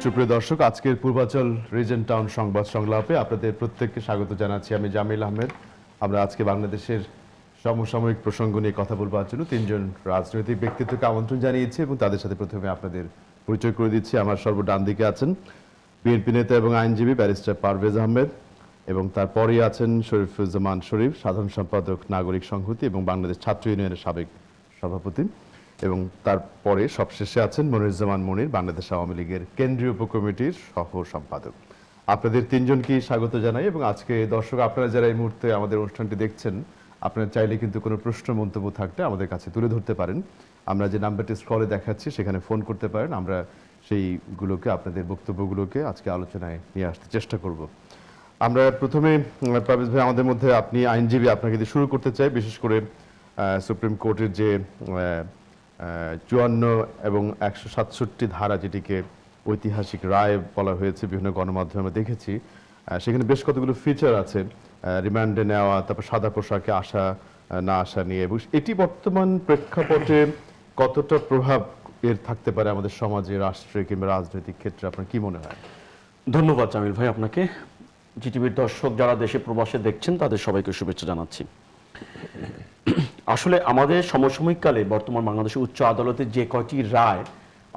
সুপ্রিয় দর্শক, আজকের পূর্বাচল রিজেন্ট টাউন সংবাদ সংলাপে আপনাদের প্রত্যেককে স্বাগত জানাচ্ছি। আমি জামিল আহমেদ। আমরা আজকে বাংলাদেশের সমসাময়িক প্রসঙ্গ নিয়ে কথা বলবার জন্য তিনজন রাজনৈতিক ব্যক্তিত্বকে আমন্ত্রণ জানিয়েছি এবং তাদের সাথে প্রথমে আপনাদের পরিচয় করে দিচ্ছি। আমার সর্বডান দিকে আছেন বিএনপি নেতা এবং আইনজীবী ব্যারিস্টার পারভেজ আহমেদ, এবং তারপরেই আছেন শরীফুজ্জামান শরীফ, সাধারণ সম্পাদক নাগরিক সংহতি এবং বাংলাদেশ ছাত্র ইউনিয়নের সাবেক সভাপতি, এবং তারপরে সবশেষে আছেন মনিরুজ্জামান মনির, বাংলাদেশ আওয়ামী লীগের কেন্দ্রীয় উপকমিটির সহ সম্পাদক। আপনাদের তিনজনকেই স্বাগত জানাই। এবং আজকে দর্শক আপনারা যারা এই মুহূর্তে আমাদের অনুষ্ঠানটি দেখছেন, আপনারা চাইলে কিন্তু কোনো প্রশ্ন মন্তব্য থাকলে আমাদের কাছে তুলে ধরতে পারেন। আমরা যে নাম্বারটি স্ক্রলে দেখাচ্ছি সেখানে ফোন করতে পারেন। আমরা সেইগুলোকে, আপনাদের বক্তব্যগুলোকে আজকে আলোচনায় নিয়ে আসতে চেষ্টা করব। আমরা প্রথমে পারভেজ ভাই, আমাদের মধ্যে আপনি আইনজীবী, আপনাকে দিয়ে শুরু করতে চাই। বিশেষ করে সুপ্রিম কোর্টের যে 54 এবং 167 ধারা, যেটিকে ঐতিহাসিক রায় বলা হয়েছে, বিভিন্ন গণমাধ্যমে আমরা দেখেছি, সেখানে বেশ কতগুলো ফিচার আছে, রিমান্ডে নেওয়া, তারপর সাদা পোশাকে আসা না আসা নিয়ে। এবং এটি বর্তমান প্রেক্ষাপটে কতটা প্রভাব এর থাকতে পারে আমাদের সমাজে, রাষ্ট্রে কিংবা রাজনৈতিক ক্ষেত্রে, আপনার কি মনে হয়? ধন্যবাদ জামিল ভাই আপনাকে। জিটিভির দর্শক যারা দেশে প্রবাসে দেখছেন তাদের সবাইকে শুভেচ্ছা জানাচ্ছি। আসলে আমাদের সমসাময়িককালে বর্তমান বাংলাদেশের উচ্চ আদালতের যে কয়টি রায়,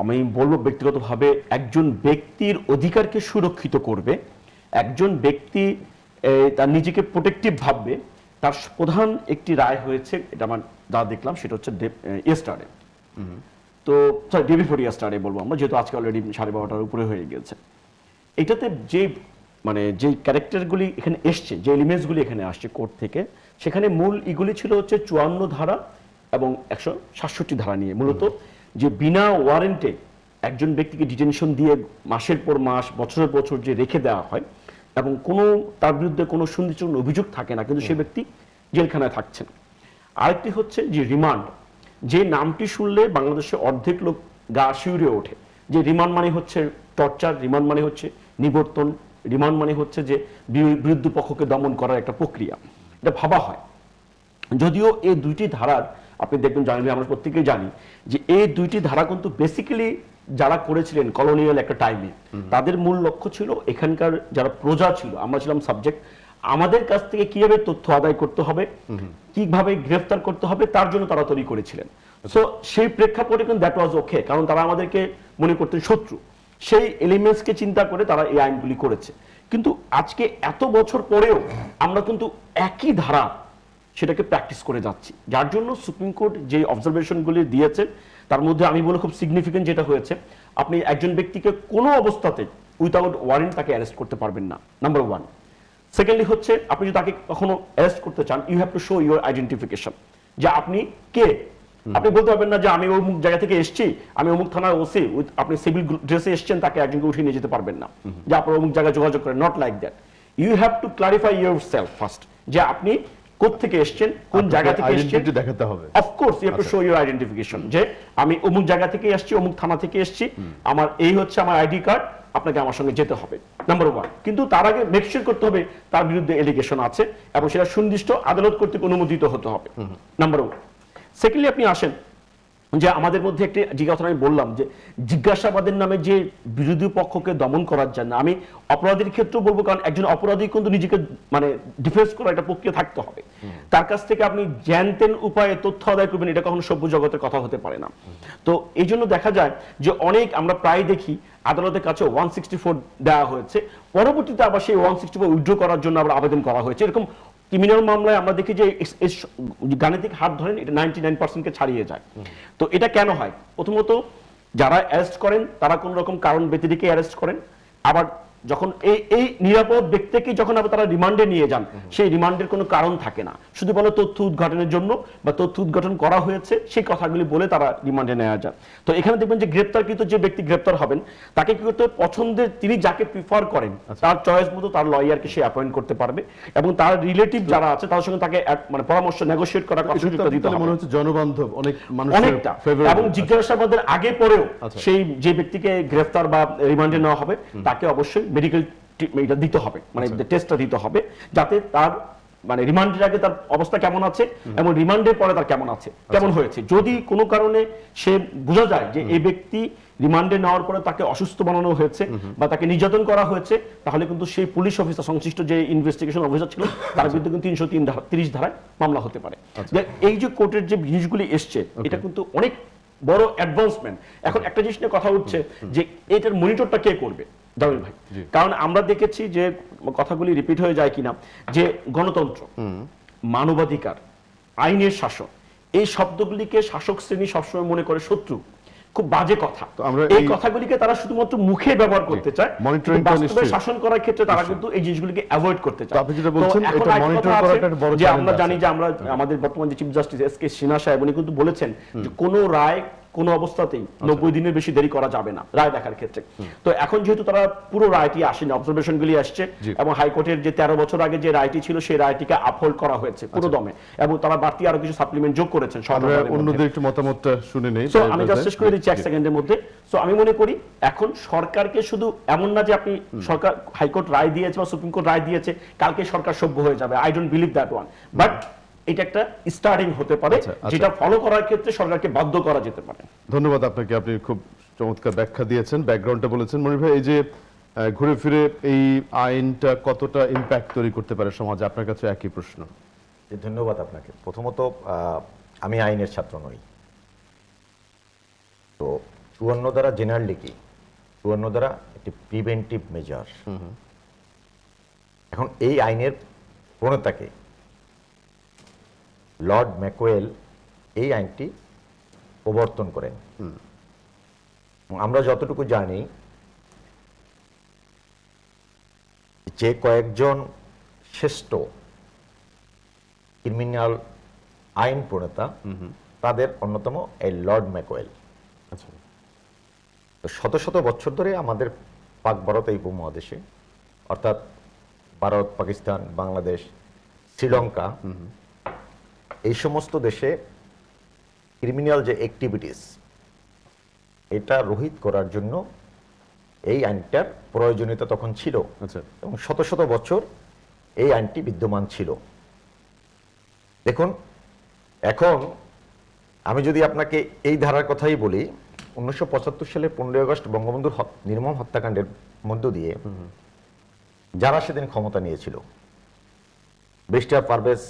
আমি বলবো ব্যক্তিগতভাবে একজন ব্যক্তির অধিকারকে সুরক্ষিত করবে, একজন ব্যক্তি তার নিজেকে প্রোটেক্টিভ ভাববে, তার প্রধান একটি রায় হয়েছে, এটা আমার যা দেখলাম সেটা হচ্ছে ইয়েস্টারডে। তো ডে বিফোর ইয়েস্টারডে বলবো আমরা, যেহেতু আজকে অলরেডি 12:30 উপরে হয়ে গেছে। এটাতে যে যে ক্যারেক্টারগুলি এখানে এসছে, যে এলিমেন্টসগুলি এখানে আসছে কোর্ট থেকে, সেখানে মূল ইগুলি ছিল হচ্ছে 54 ধারা এবং 167 ধারা নিয়ে। মূলত যে বিনা ওয়ারেন্টে একজন ব্যক্তিকে ডিটেনশন দিয়ে মাসের পর মাস, বছরের বছর যে রেখে দেওয়া হয় এবং কোনো তার বিরুদ্ধে কোনো সুনির্দিষ্ট অভিযোগ থাকে না, কিন্তু সে ব্যক্তি জেলখানায় থাকছেন। আরেকটি হচ্ছে যে রিমান্ড, যে নামটি শুনলে বাংলাদেশে অর্ধেক লোক গা শিউরে ওঠে। যে রিমান্ড মানে হচ্ছে টর্চার, রিমান্ড মানে হচ্ছে নিবর্তন, রিমান্ড মানে হচ্ছে যে বিরুদ্ধ পক্ষকে দমন করার একটা প্রক্রিয়া, এটা ভাবা হয়। যদিও এই দুইটি ধারার, আপনি দেখবেন জানেন, আমরা প্রত্যেকেই জানি যে এই দুইটি ধারা কিন্তু বেসিক্যালি যারা করেছিলেন কলোনিয়াল একটা টাইমে, তাদের মূল লক্ষ্য ছিল এখানকার যারা প্রজা ছিল, আমরা ছিলাম সাবজেক্ট, আমাদের কাছ থেকে কিভাবে তথ্য আদায় করতে হবে, কিভাবে গ্রেফতার করতে হবে, তার জন্য তারা তৈরি করেছিলেন। সো সেই প্রেক্ষাপটে কিন্তু দ্যাট ওয়াজ ওকে, কারণ তারা আমাদেরকে মনে করতেন শত্রু। সেই এলিমেন্টসকে চিন্তা করে তারা এই আইনগুলি করেছে। কিন্তু আজকে এত বছর পরেও আমরা কিন্তু একই ধারা সেটাকে প্র্যাকটিস করে যাচ্ছি, যার জন্য সুপ্রিম কোর্ট যে অবজারভেশনগুলি দিয়েছে তার মধ্যে আমি বলি খুব সিগনিফিকেন্ট যেটা হয়েছে, আপনি একজন ব্যক্তিকে কোনো অবস্থাতে উইথাউট ওয়ারেন্ট তাকে অ্যারেস্ট করতে পারবেন না, নাম্বার 1। সেকেন্ডলি হচ্ছে, আপনি যদি তাকে কখনো অ্যারেস্ট করতে চান, you have to show your identification, যে আপনি কে। আপনি বলতে পারবেন না যে আমি অমুক জায়গা থেকে এসেছি, আমি অমুক থানার ওসি, আপনি সিভিল ড্রেসে এসেছেন, তাকে একজনকে উঠিয়ে নিয়ে যেতে পারবেন না যে আপনার অমুক জায়গায় যোগাযোগ করেন, not like that. You have to clarify yourself first, যে আপনি কোত্থেকে এসেছেন, কোন জায়গা থেকে এসেছেন, দেখাতে হবে। Of course you have to show your identification, যে আমি অমুক জায়গা থেকে এসেছি, অমুক থানা থেকে এসেছি, আমার এই হচ্ছে আমার আইডি কার্ড, আপনাকে আমার সঙ্গে যেতে হবে, নাম্বার 1। কিন্তু তার আগে মেক শিওর করতে হবে তার বিরুদ্ধে এলিগেশন আছে এবং সেটা সুনির্দিষ্ট আদালত কর্তৃক অনুমোদিত হতে হবে, নাম্বার 1। সেকেন্ডলি আপনি আসেন যে আমাদের মধ্যে একটি জিজ্ঞাসা, আমি বললাম যে জিজ্ঞাসাবাদের নামে যে বিরোধী পক্ষকে দমন করার জন্য, আমি অপরাধীর ক্ষেত্রেও বলবো, কারণ একজন অপরাধী কিন্তু নিজেকে ডিফেন্স করার একটা প্রক্রিয়া থাকতে হবে। তার কাছ থেকে আপনি জ্ঞানতেন উপায়ে তথ্য আদায় করবেন, এটা কখনো সভ্য জগতের কথা হতে পারে না। তো এই জন্য দেখা যায় যে অনেক, আমরা প্রায় দেখি আদালতের কাছে 164 দেওয়া হয়েছে, পরবর্তীতে আবার সেই 164 উইথড্র করার জন্য আবার আবেদন করা হয়েছে। এরকম ক্রিমিনাল মামলায় আমরা দেখি যে গাণিতিক হার ধরেন এটা 99%কে ছাড়িয়ে যায়। তো এটা কেন হয়? প্রথমত যারা অ্যারেস্ট করেন তারা কোন রকম কারণ ব্যতিরেকে অ্যারেস্ট করেন, আবার যখন এই নিরাপদ ব্যক্তিকে যখন আবার তারা রিমান্ডে নিয়ে যান, সেই রিমান্ডের কোনো কারণ থাকে না, শুধু বলে তথ্য উদ্ঘাটনের জন্য বা তথ্য উদ্ঘাটন করা হয়েছে সেই কথাগুলি বলে তারা রিমান্ডে নেওয়া যায়। তো এখানে দেখবেন যে গ্রেপ্তারকৃত যে ব্যক্তি গ্রেপ্তার হবেন, তাকে কি করতে হবে, পছন্দের, তিনি যাকে প্রিফার করেন তার চয়েস মতো তার লয়ারকে সে অ্যাপয়েন্ট করতে পারবে এবং তার রিলেটিভ যারা আছে তার সঙ্গে তাকে পরামর্শ নেগোশিয়েট করার সুযোগটা দিতে হবে। মনে হচ্ছে জনবান্ধব অনেক অনেকটা, এবং জিজ্ঞাসাবাদের আগে পরেও সেই যে ব্যক্তিকে গ্রেফতার বা রিমান্ডে নেওয়া হবে তাকে অবশ্যই মেডিকেল এটা দিতে হবে, টেস্টটা দিতে হবে, যাতে তার মানে রিমান্ডের আগে তার অবস্থা কেমন আছে এবং রিমান্ডের পরে তার কেমন আছে, কেমন হয়েছে। যদি কোনো কারণে সে বোঝা যায় যে এই ব্যক্তি রিমান্ডে নেওয়ার পরে তাকে অসুস্থ বানানো হয়েছে বা তাকে নির্যাতন করা হয়েছে, তাহলে কিন্তু সেই পুলিশ অফিসার, সংশ্লিষ্ট যে ইনভেস্টিগেশন অফিসার ছিল, তার বিরুদ্ধে কিন্তু 330 ধারায় মামলা হতে পারে। এই যে কোর্টের যে জিনিসগুলি এসছে, এটা কিন্তু অনেক বড় অ্যাডভান্সমেন্ট। এখন একটা জিনিস নিয়ে কথা হচ্ছে যে এটার মনিটরটা কে করবে, জামিল ভাই? কারণ আমরা দেখেছি যে কথাগুলি রিপিট হয়ে যায় কিনা, যে গণতন্ত্র, মানবাধিকার, আইনের শাসন, এই শব্দগুলিকে শাসক শ্রেণী সবসময় মনে করে শত্রু, খুব বাজে কথা। এই কথাগুলিকে তারা শুধুমাত্র মুখে ব্যবহার করতে চায়, বাস্তবে শাসন করার ক্ষেত্রে তারা কিন্তু এই জিনিসগুলিকে অ্যাভয়েড করতে চায়। আপনি যেটা বলছেন এটা মনিটর করাটা একটা বড় যে আমরা জানি যে আমরা আমাদের বর্তমান যে চিফ জাস্টিস এস.কে. সিনহা সাহেব উনি কিন্তু বলেছেন যে কোনো রায় কোনো অবস্থাতেই 90 দিনের বেশি দেরি করা যাবে না রায় দেখার ক্ষেত্রে। তো এখন যেহেতু তারা পুরো রায়টি আসেনি, অবজারভেশনগুলি আসছে এবং হাইকোর্টের যে 13 বছর আগে যে রায়টি ছিল সেই রায়টিকে আপহোল্ড করা হয়েছে পুরো দমে, এবং তারা বাড়তি আরো কিছু সাপ্লিমেন্ট যোগ করেছেন। অন্যদের একটু মতামতটা শুনে নেই। সো আমি জাস্ট শেষ করে দিচ্ছি 1 সেকেন্ডের মধ্যে। সো আমি মনে করি এখন সরকারকে শুধু এমন না যে আপনি সরকার হাইকোর্ট রায় দিয়েছে বা সুপ্রিম কোর্ট রায় দিয়েছে কালকে সরকার সভ্য হয়ে যাবে, I don't believe that one, but এটা একটা স্টার্টিং হতে পারে যেটা ফলো করার ক্ষেত্রে সরকারকে বাধ্য করা যেতে পারে। ধন্যবাদ আপনাকে, আপনি খুব চমৎকার ব্যাখ্যা দিয়েছেন, ব্যাকগ্রাউন্ডটা বলেছেন। মনির ভাই, এই যে ঘুরে ফিরে এই আইনটা কতটা ইম্প্যাক্ট তৈরি করতে পারে সমাজে, আপনার কাছে একই প্রশ্ন। ধন্যবাদ আপনাকে। প্রথমত আমি আইনের ছাত্র নই, তো 54 দ্বারা জেনারেলি কি, 54 দ্বারা একটি প্রিভেন্টিভ মেজার। এখন এই আইনের প্রণেতাকে লর্ড ম্যাকওয়েল এই আইনটি প্রবর্তন করেন। আমরা যতটুকু জানি যে কয়েকজন শ্রেষ্ঠ ক্রিমিনাল আইন প্রণেতা তাদের অন্যতম এই লর্ড ম্যাকওয়েল। তো শত শত বছর ধরে আমাদের পাক ভারত এই উপমহাদেশে, অর্থাৎ ভারত, পাকিস্তান, বাংলাদেশ, শ্রীলঙ্কা, এই সমস্ত দেশে ক্রিমিনাল যে অ্যাক্টিভিটিস এটা রোহিত করার জন্য এই আইনটার প্রয়োজনীয়তা তখন ছিল এবং শত শত বছর এই আইনটি বিদ্যমান ছিল। দেখুন, এখন আমি যদি আপনাকে এই ধারার কথাই বলি, 1975 সালে 15 আগস্ট বঙ্গবন্ধুর নির্মম হত্যাকাণ্ডের মধ্য দিয়ে যারা সেদিন ক্ষমতা নিয়েছিল, ব্যারিস্টার পারভেজ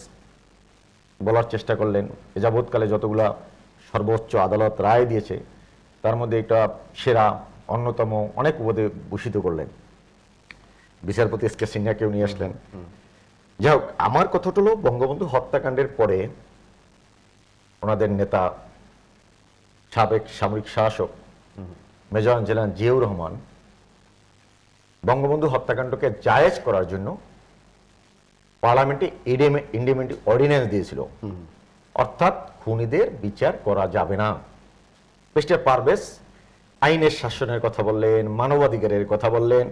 বলার চেষ্টা করলেন এ যাবৎকালে যতগুলা সর্বোচ্চ আদালত রায় দিয়েছে তার মধ্যে এটা সেরা, অন্যতম, অনেক উপাধি ভূষিত করলেন। বিচারপতি এস.কে. সিনহাকেও নিয়ে আসলেন। যাই হোক, আমার কথাটা হলো বঙ্গবন্ধু হত্যাকাণ্ডের পরে ওনাদের নেতা, সাবেক সামরিক শাসক মেজর জেনারেল জিয়াউর রহমান বঙ্গবন্ধু হত্যাকাণ্ডকে জায়েজ করার জন্য পার্লামেন্টে ইন্ডিমেন্টি অর্ডিন্যান্স দিয়েছিল, অর্থাৎ খুনিদের বিচার করা যাবে না। মিস্টার পারভেজ আইনের শাসনের কথা বললেন, মানবাধিকারের কথা বললেন,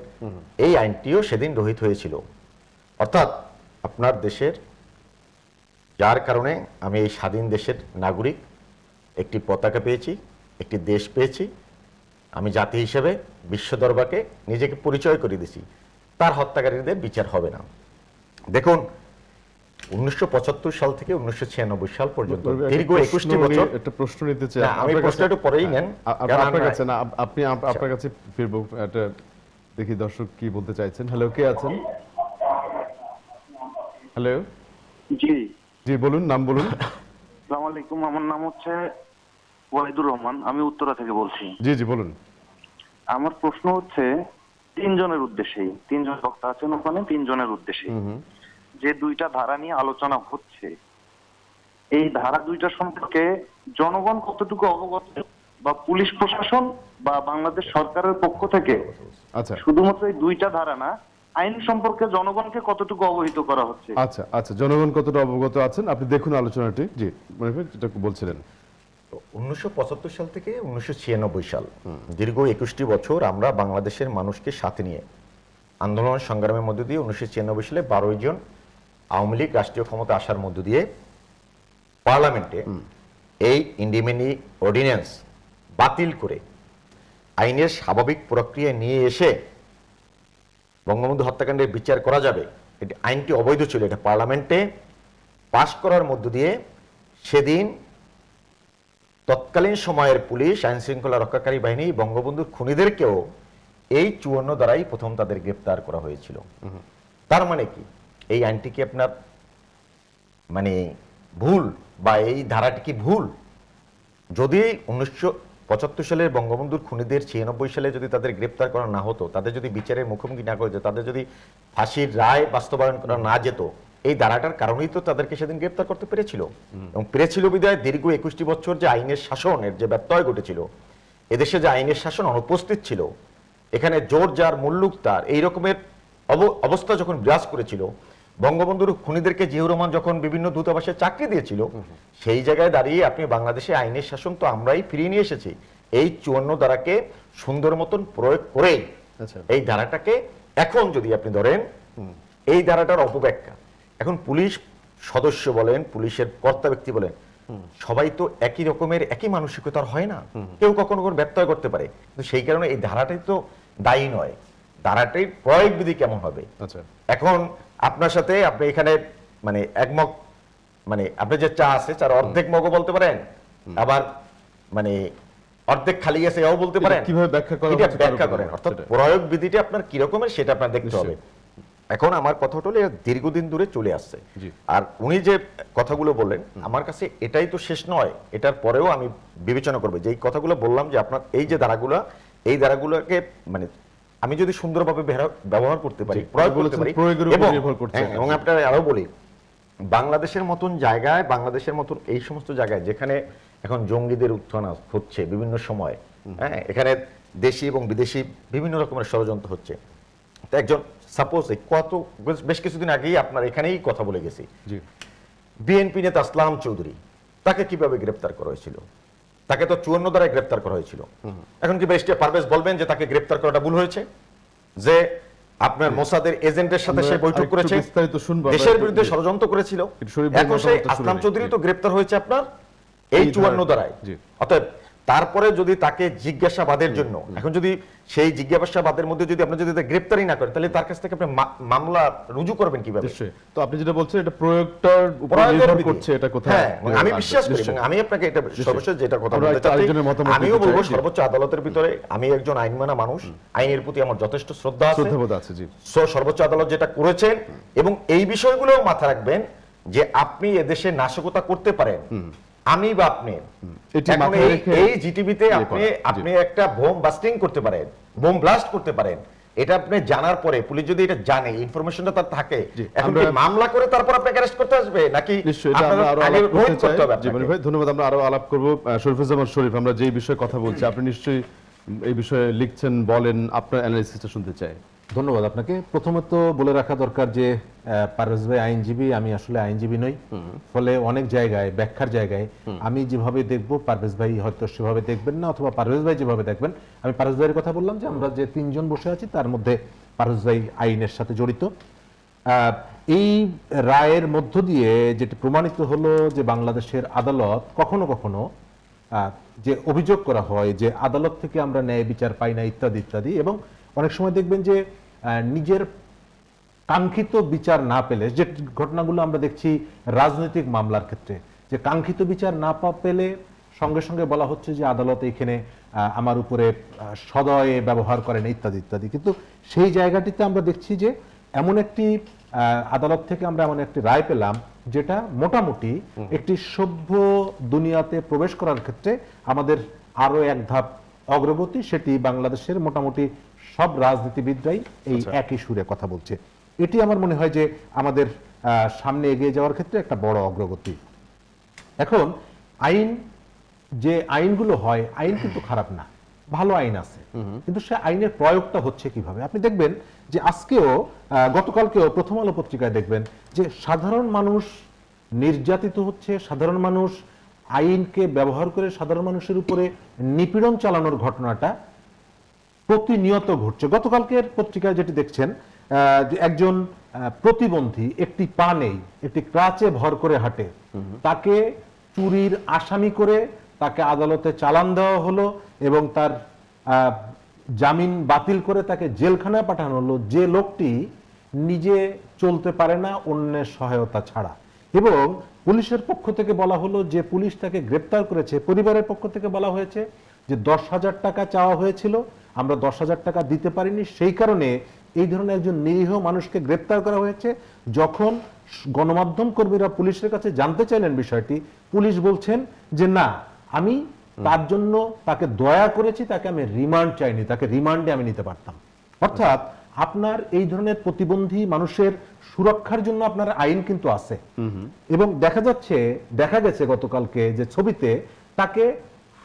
এই আইনটিও সেদিন রহিত হয়েছিল। অর্থাৎ আপনার দেশের, যার কারণে আমি এই স্বাধীন দেশের নাগরিক, একটি পতাকা পেয়েছি, একটি দেশ পেয়েছি, আমি জাতি হিসেবে বিশ্ব দরবারকে নিজেকে পরিচয় করে দিয়েছি, তার হত্যাকারীদের বিচার হবে না। দেখুন, 1975 সাল থেকে 1996 সাল পর্যন্ত দীর্ঘ 21টি বছর। একটা প্রশ্ন নিতে চাই, আমি প্রশ্নটা একটু পরেই নেন, আপনার কাছে না, আপনি আপনার কাছে ফিরবো। একটা দেখি দর্শক কি বলতে চাইছেন। হ্যালো, কে আছেন? হ্যালো, জি জি বলুন, নাম বলুন। আসসালামু আলাইকুম, আমার নাম হচ্ছে ওয়াহিদুর রহমান, আমি উত্তরা থেকে বলছি। জি জি বলুন। আমার প্রশ্ন হচ্ছে তিনজনের উদ্দেশ্যেই, তিনজন বক্তা আছেন ওখানে, তিনজনের উদ্দেশ্যে যে দুইটা ধারা নিয়ে আলোচনা হচ্ছে, এই ধারা দুইটা সম্পর্কে জনগণ কতটুকু অবগত, বা পুলিশ প্রশাসন বা বাংলাদেশ সরকারের পক্ষ থেকে আচ্ছা, শুধুমাত্র এই দুইটা ধারা না, আইন সম্পর্কে জনগণকে কতটুকু অবহিত করা হচ্ছে? আচ্ছা আচ্ছা, জনগণ কতটা অবগত আছেন আপনি দেখুন আলোচনাটি। জি মনির ভাই, যেটা বলছিলেন। 1975 সাল থেকে 1996 সাল, দীর্ঘ 21টি বছর আমরা বাংলাদেশের মানুষকে সাথে নিয়ে আন্দোলন সংগ্রামের মধ্য দিয়ে 1996 সালে 12 জন আওয়ামী লীগ রাষ্ট্রীয় ক্ষমতা আসার মধ্য দিয়ে পার্লামেন্টে এই ইন্ডিমেনি অর্ডিন্যান্স বাতিল করে আইনের স্বাভাবিক প্রক্রিয়ায় নিয়ে এসে বঙ্গবন্ধু হত্যাকাণ্ডের বিচার করা যাবে, এটি আইনটি অবৈধ ছিল। এটা পার্লামেন্টে পাশ করার মধ্য দিয়ে সেদিন তৎকালীন সময়ের পুলিশ, আইন শৃঙ্খলা রক্ষাকারী বাহিনী বঙ্গবন্ধুর খুনিদেরকেও এই 54 দ্বারাই প্রথম তাদের গ্রেপ্তার করা হয়েছিল। তার মানে কি এই আইনটি কি আপনার মানে ভুল, বা এই ধারাটি কি ভুল? যদি 1975 সালের বঙ্গবন্ধুর খুনিদের 96 সালে যদি তাদের গ্রেপ্তার করা না হতো, তাদের যদি বিচারের মুখোমুখি না করে, তাদের যদি ফাঁসির রায় বাস্তবায়ন করা না যেত, এই ধারাটার কারণেই তো তাদেরকে সেদিন গ্রেপ্তার করতে পেরেছিল। এবং পেরেছিল বিধায় দীর্ঘ 21টি বছর যে আইনের শাসনের যে ব্যত্যয় ঘটেছিল, এদেশে যে আইনের শাসন অনুপস্থিত ছিল, এখানে জোর যার মুল্লুক তার, এই রকমের অবস্থা যখন বিরাজ করেছিল, বঙ্গবন্ধুর খুনিদেরকে জিয়াউর রহমান যখন বিভিন্ন দূতাবাসে চাকরি দিয়েছিল, সেই জায়গায় দাঁড়িয়ে আপনি বাংলাদেশে আইনের শাসন তো আমরাই ফিরিয়ে নিয়ে এসেছি। এই 54 ধারাকে সুন্দর মতন প্রয়োগ করে এই ধারাটাকে এখন যদি আপনি ধরেন, এই ধারাটার অপব্যাখ্যা, এখন পুলিশ সদস্য বলেন, পুলিশের কর্তা ব্যক্তি বলেন, সবাই তো একই রকমের একই মানসিকতার হয় না, কেউ কখনো কখনো ব্যত্যয় করতে পারে। কিন্তু সেই কারণে এই ধারাটাই তো দায়ী নয়, ধারাটির প্রয়োগ বিধি কেমন হবে। এখন আপনার সাথে আপনি এখানে মানে একমগ, মানে আপনি যে চা আছে চার অর্ধেক মগও বলতে পারেন, আবার মানে অর্ধেক খালি আছে এও বলতে পারেন। কিভাবে ব্যাখ্যা করা এটা ব্যাখ্যা করেন, অর্থাৎ প্রয়োগ বিধিটা আপনার কি রকমের সেটা আপনার দেখতে হবে। এখন আমার কথা হলো দীর্ঘদিন ধরে চলে আসছে, আর উনি যে কথাগুলো বললেন আমার কাছে এটাই তো শেষ নয়, এটার পরেও আমি বিবেচনা করবো যে এই কথাগুলো বললাম যে আপনার এই যে ধারাগুলো, এই ধারাগুলোকে মানে আমি যদি সুন্দরভাবে ব্যবহার করতে পারি, প্রয়োগ করতে পারি, এবং আপনারা আরো বলি বাংলাদেশের মতন জায়গায়, বাংলাদেশের মতন এই সমস্ত জায়গায় যেখানে এখন জঙ্গিদের উত্থান হচ্ছে বিভিন্ন সময়, হ্যাঁ, এখানে দেশি এবং বিদেশি বিভিন্ন রকমের ষড়যন্ত্র হচ্ছে। তো একজন সাপোজ বেশ কিছুদিন আগেই আপনার এখানেই কথা বলে গেছি, বিএনপি নেতা আসলাম চৌধুরী, তাকে কিভাবে গ্রেপ্তার করা হয়েছিল? তাকে তো 54 দ্বারায় গ্রেপ্তার করা হয়েছিল। এখন কি ব্যারিস্টার পারভেজ বলবেন যে তাকে গ্রেপ্তার করাটা ভুল হয়েছে, যে আপনার মোসাদের এজেন্টের সাথে সে বৈঠক করেছে, দেশের বিরুদ্ধে ষড়যন্ত্র করেছিল? এখন সেই আসলাম চৌধুরী তো গ্রেপ্তার হয়েছে আপনার এই 54 দ্বারায়। অতএব তারপরে যদি তাকে জিজ্ঞাসাবাদের জন্য, এখন যদি সেই জিজ্ঞাসাবাদের মধ্যে যদি আপনি যদি গ্রেপ্তারই না করেন, তাহলে তার কাছ থেকে আপনি মামলা রুজু করবেন কিভাবে? তো আপনি যেটা বলছেন এটা প্রয়োগটার উপর নির্ভর করছে, এটা কোথায় আমি বিশ্বাস করি, এবং আমি আপনাকে এটা সর্বশেষ যেটা কথা বলতে চাই, আমিও বলবো সর্বোচ্চ আদালতের ভিতরে আমি একজন আইন মানা মানুষ, আইনের প্রতি আমার যথেষ্ট শ্রদ্ধা আছে। সর্বোচ্চ আদালত যেটা করেছেন, এবং এই বিষয়গুলোও মাথা রাখবেন যে আপনি এদেশে নাশকতা করতে পারেন, আমি বা আপনি এই জিটিভিতে আপনি একটা বোম বাস্টিং করতে পারেন, বোম ব্লাস্ট করতে পারেন, এটা আপনি জানার পরে পুলিশ যদি এটা জানে, ইনফরমেশনটা তার থাকে, এখন কি মামলা করে তারপর আপনাকে অ্যারেস্ট করতে আসবে নাকি? ধন্যবাদ, আমরা আরো আলাপ করব। শরীফুজ্জামান শরীফ, আমরা যে বিষয়ে কথা বলছি আপনি নিশ্চয়ই এই বিষয়ে লিখছেন, বলেন, আপনার অ্যানালিসিসটা শুনতে চাই। ধন্যবাদ আপনাকে। প্রথমত বলে রাখা দরকার যে পারভেজ ভাই আইনজীবী, আমি আসলে আইনজীবী নই, ফলে অনেক জায়গায় ব্যাখ্যার জায়গায় আমি যেভাবে দেখব পারভেজ ভাই হয়তো সেভাবে দেখবেন না, অথবা পারভেজ ভাই যেভাবে দেখবেন। আমি পারভেজ ভাইয়ের কথা বললাম যে আমরা যে 3 জন বসে আছি তার মধ্যে পারভেজ ভাই আইনের সাথে জড়িত। এই রায়ের মধ্য দিয়ে যেটি প্রমাণিত হলো যে বাংলাদেশের আদালত কখনো কখনো যে অভিযোগ করা হয় যে আদালত থেকে আমরা ন্যায় বিচার পাই না ইত্যাদি ইত্যাদি, এবং অনেক সময় দেখবেন যে নিজের কাঙ্ক্ষিত বিচার না পেলে, যে ঘটনাগুলো আমরা দেখছি রাজনৈতিক মামলার ক্ষেত্রে, যে কাঙ্ক্ষিত বিচার না পেলে সঙ্গে সঙ্গে বলা হচ্ছে যে আদালত এখানে আমার উপরে সদয়ে ব্যবহার করেন ইত্যাদি ইত্যাদি। কিন্তু সেই জায়গাটিতে আমরা দেখছি যে এমন একটি আদালত থেকে আমরা এমন একটি রায় পেলাম যেটা মোটামুটি একটি সভ্য দুনিয়াতে প্রবেশ করার ক্ষেত্রে আমাদের আরো এক ধাপ অগ্রগতি, সেটি বাংলাদেশের মোটামুটি সব রাজনীতিবিদরাই এই একই সুরে কথা বলছে। এটি আমার মনে হয় যে আমাদের সামনে এগিয়ে যাওয়ার ক্ষেত্রে একটা বড় অগ্রগতি। এখন আইন, যে আইনগুলো হয়, আইন কিন্তু খারাপ না, ভালো আইন আছে, কিন্তু সে আইনের প্রয়োগটা হচ্ছে কিভাবে। আপনি দেখবেন যে আজকেও, গতকালকেও প্রথম আলো পত্রিকায় দেখবেন যে সাধারণ মানুষ নির্যাতিত হচ্ছে, সাধারণ মানুষ আইনকে ব্যবহার করে সাধারণ মানুষের উপরে নিপীড়ন চালানোর ঘটনাটা প্রতিনিয়ত ঘটছে। গতকালকের পত্রিকায় যেটি দেখছেন, একজন প্রতিবন্ধী একটি পা নেই, একটি ক্রাচে ভর করে হাঁটে, তাকে চুরির আসামি করে তাকে আদালতে চালান দেওয়া হলো এবং তার জামিন বাতিল করে তাকে জেলখানায় পাঠানো হলো। যে লোকটি নিজে চলতে পারে না অন্যের সহায়তা ছাড়া। এবং পুলিশের পক্ষ থেকে বলা হলো যে পুলিশ তাকে গ্রেপ্তার করেছে, পরিবারের পক্ষ থেকে বলা হয়েছে যে 10,000 টাকা চাওয়া হয়েছিল, আমরা 10,000 টাকা দিতে পারিনি, সেই কারণে এই ধরনের একজন নিরীহ মানুষকে গ্রেপ্তার করা হয়েছে। যখন গণমাধ্যম কর্মীরা পুলিশের কাছে জানতে চাইলেন বিষয়টি, পুলিশ বলছেন যে না, আমি তার জন্য তাকে দয়া করেছি, তাকে আমি রিমান্ড চাইনি, তাকে রিমান্ডে আমি নিতে পারতাম। অর্থাৎ আপনার এই ধরনের প্রতিবন্ধী মানুষের সুরক্ষার জন্য আপনার আইন কিন্তু আছে। এবং দেখা গেছে গতকালকে যে ছবিতে তাকে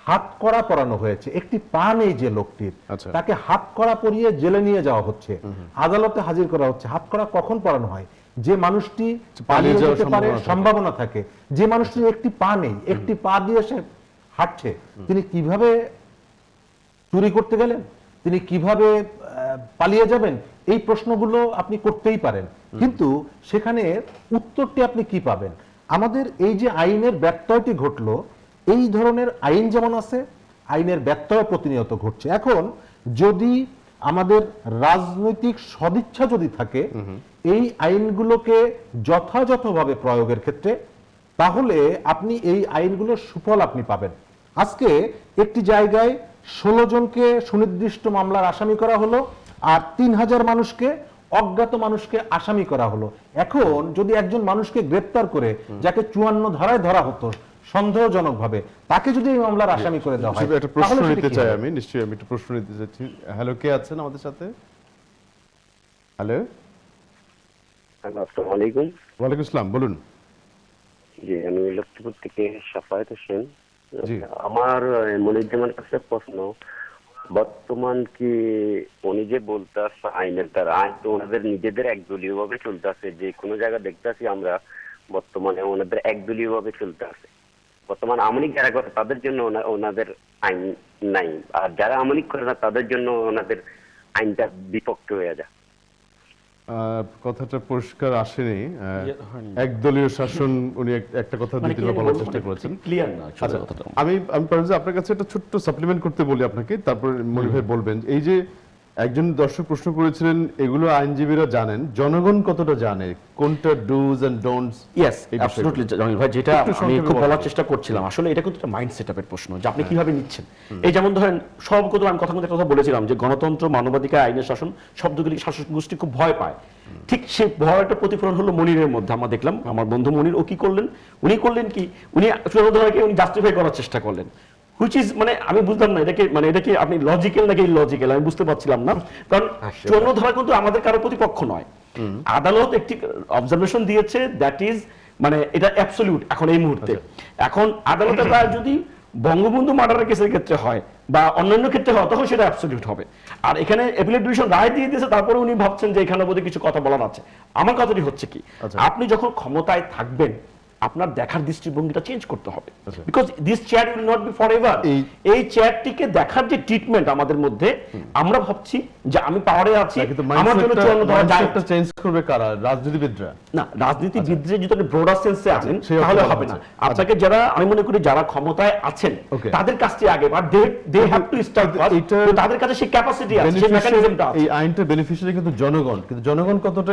হাত কড়া পরানো হয়েছে, একটি পা নেই যে লোকটির, আচ্ছা। তাকে হাত কড়া পরিয়ে জেলে নিয়ে যাওয়া হচ্ছে, আদালতে হাজির করা হচ্ছে। হাত কড়া কখন পরানো হয়? যে মানুষটি পালিয়ে যেতে পারে, সম্ভাবনা থাকে, যে মানুষটির একটি পা নেই, একটি পা দিয়ে সে হাঁটছে, তিনি কিভাবে চুরি করতে গেলেন, তিনি কিভাবে পালিয়ে যাবেন, এই প্রশ্নগুলো আপনি করতেই পারেন, কিন্তু সেখানে উত্তরটি আপনি কি পাবেন? আমাদের এই যে আইনের ব্যত্যয়টি ঘটলো, এই ধরনের আইন যেমন আছে, আইনের ব্যত্যয় প্রতিনিয়ত ঘটছে। এখন যদি আমাদের রাজনৈতিক সদিচ্ছা যদি থাকে এই আইনগুলোকে যথাযথভাবে প্রয়োগের ক্ষেত্রে, তাহলে আপনি এই আইনগুলোর সুফল আপনি পাবেন। আজকে একটি জায়গায় 16 জনকে সুনির্দিষ্ট মামলার আসামি করা হলো, আর 3000 মানুষকে, অজ্ঞাত মানুষকে আসামি করা হলো। এখন যদি একজন মানুষকে গ্রেপ্তার করে, যাকে 54 ধারায় ধরা হতো সন্দেহজনক ভাবে, তাকে যদি এই মামলার আসামি করে দেওয়া হয়, একটা প্রশ্ন তাহলে সেটি নিতে কি চাই হবে? আমি, নিশ্চয়ই আমি একটা প্রশ্ন নিতে চাচ্ছি। হ্যালো, কে আছেন আমাদের সাথে? হ্যালো, আসসালামু আলাইকুম। ওয়ালাইকুম আসসালাম, বলুন। জি, আমি লক্ষ্মীপুর থেকে সাফায়েত হোসেন। জি। আমার মনিরুজ্জামান কাছে প্রশ্ন, বর্তমান কি উনি যে বলতেছে আইনের দ্বারা, আইন তো ওনাদের নিজেদের একদলীয় ভাবে চলতেছে, যে কোনো জায়গায় দেখতেছি আমরা বর্তমানে ওনাদের একদলীয় ভাবে চলতেছে। বর্তমান আমলিক যারা করে তাদের জন্য ওনাদের আইন নাই, আর যারা আমলিক করে না তাদের জন্য ওনাদের আইনটা বিপক্ষে হয়ে যায়। কথাটা পরিষ্কার আসেনি। হয়নি। একদলীয় শাসন, উনি একটা কথা মানে দুই তিনবার বলার চেষ্টা করেছেন। ক্লিয়ার না আসলে আচ্ছা, কথাটা। আমি পারভেজ আপনার কাছে একটা ছোট্ট সাপ্লিমেন্ট করতে বলি আপনাকে, তারপর মনির ভাই বলবেন। এই যে একজন দর্শক প্রশ্ন করেছিলেন, এগুলো আইনজীবীরা জানেন, জনগণ কতটা জানে, কোনটা dos and don'ts? Yes, absolutely Jamil ভাই, যেটা একটু আমি সংক্ষেপে খুব বলুন। বলার চেষ্টা করছিলাম, আসলে এটা কিন্তু একটা মাইন্ড সেটআপের প্রশ্ন, যে আপনি কিভাবে নিচ্ছেন। এই যেমন ধরেন, সর্বপ্রথম আমি কথা বলেছিলাম যে গণতন্ত্র, মানবাধিকার, আইনের শাসন শব্দগুলি শাসক গোষ্ঠী খুব ভয় পায়। ঠিক সেই ভয়টা প্রতিফলন হলো মনিরের মধ্যে। আমরা দেখলাম আমার বন্ধু মনির, ও কি করলেন, উনি চন্দ্রধারাকে উনি জাস্টিফাই করার চেষ্টা করলেন, হুইচ ইজ, মানে আমি বুঝলাম না এটা কি আপনি লজিক্যাল নাকি ইলজিক্যাল, আমি বুঝতে পারছিলাম না। কারণ চন্দ্রধারা কিন্তু আমাদের কারো প্রতিপক্ষ নয়। আদালত একটি অবজারভেশন দিয়েছে, দ্যাট ইজ মানে এটা অ্যাবসলিউট এখন এই মুহূর্তে। এখন আদালতের রায় যদি বঙ্গবন্ধু মার্ডারের কেসের ক্ষেত্রে হয় বা অন্যান্য ক্ষেত্রে হয়, তখন সেটা অ্যাবসলিউট হবে। আর এখানে অ্যাপিলেট ডিভিশন রায় দিয়ে দিয়েছে, তারপরে উনি ভাবছেন যে এখানে বোধহয় কিছু কথা বলার আছে। আমার কথাটি হচ্ছে কি, আপনি যখন ক্ষমতায় থাকবেন, আপনার দেখার দৃষ্টিভঙ্গিটা চেঞ্জ করতে হবে, because this chair will not be forever. এই চেয়ারটিকে দেখার যে ট্রিটমেন্ট আমাদের মধ্যে, আমরা ভাবছি যে আমি পাওয়ারে আছি, আমার জন্য 54 ধারা মাইন্ডসেটটা চেঞ্জ করবে কারা? রাজনীতিবিদরা না, রাজনীতিবিদরা যদি আপনি ব্রডার সেন্সে আছেন তাহলে হবে না। আপনাকে যারা, আমি মনে করি যারা ক্ষমতায় আছেন তাদের কাছ থেকে আগে, but they have to start first, তাদের কাছে সেই ক্যাপাসিটি আছে, সেই মেকানিজমটা আছে। এই আইনটা বেনিফিশিয়ারি কিন্তু জনগণ, কিন্তু জনগণ কতটা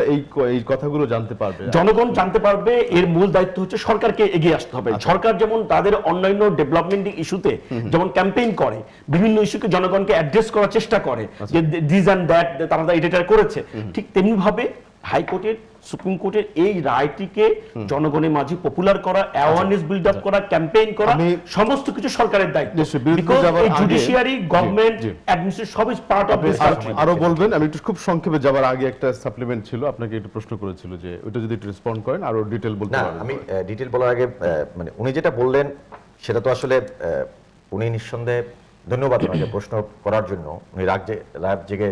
এই কথাগুলো জানতে পারবে? জনগণ জানতে পারবে, এর মূল দায়িত্ব হচ্ছে সরকারকে এগিয়ে আসতে হবে। সরকার যেমন তাদের অন্যান্য ডেভেলপমেন্ট ইস্যুতে যেমন ক্যাম্পেইন করে, বিভিন্ন ইস্যুকে জনগণকে অ্যাড্রেস করার চেষ্টা করে, যে দিস এন্ড দ্যাট তারা এটা করেছে, ঠিক তেমনি ভাবে হাইকোর্টের, সুপ্রিম কোর্টের এই রায়টিকে জনগণের মাঝে পপুলার করা, অ্যাওয়ারনেস বিল্ড আপ করা, ক্যাম্পেইন করা, সমস্ত কিছু সরকারের দায়িত্ব। বিকজ এই জুডিশিয়ারি, গভর্নমেন্ট, অ্যাডমিনিস্ট্রেশন সব is part of this country. আরো বলবেন? আমি একটু খুব সংক্ষেপে যাবার আগে একটা সাপ্লিমেন্ট ছিল, আপনাকে একটু প্রশ্ন করেছিল, যে ওটা যদি একটু রেসপন্ড করেন আরো ডিটেইল বলতে না, পারবেন। আমি ডিটেল বলার আগে মানে উনি যেটা বললেন সেটা তো আসলে উনি নিঃসন্দেহে, ধন্যবাদ ওনাকে প্রশ্ন করার জন্য। উনি রাত জেগে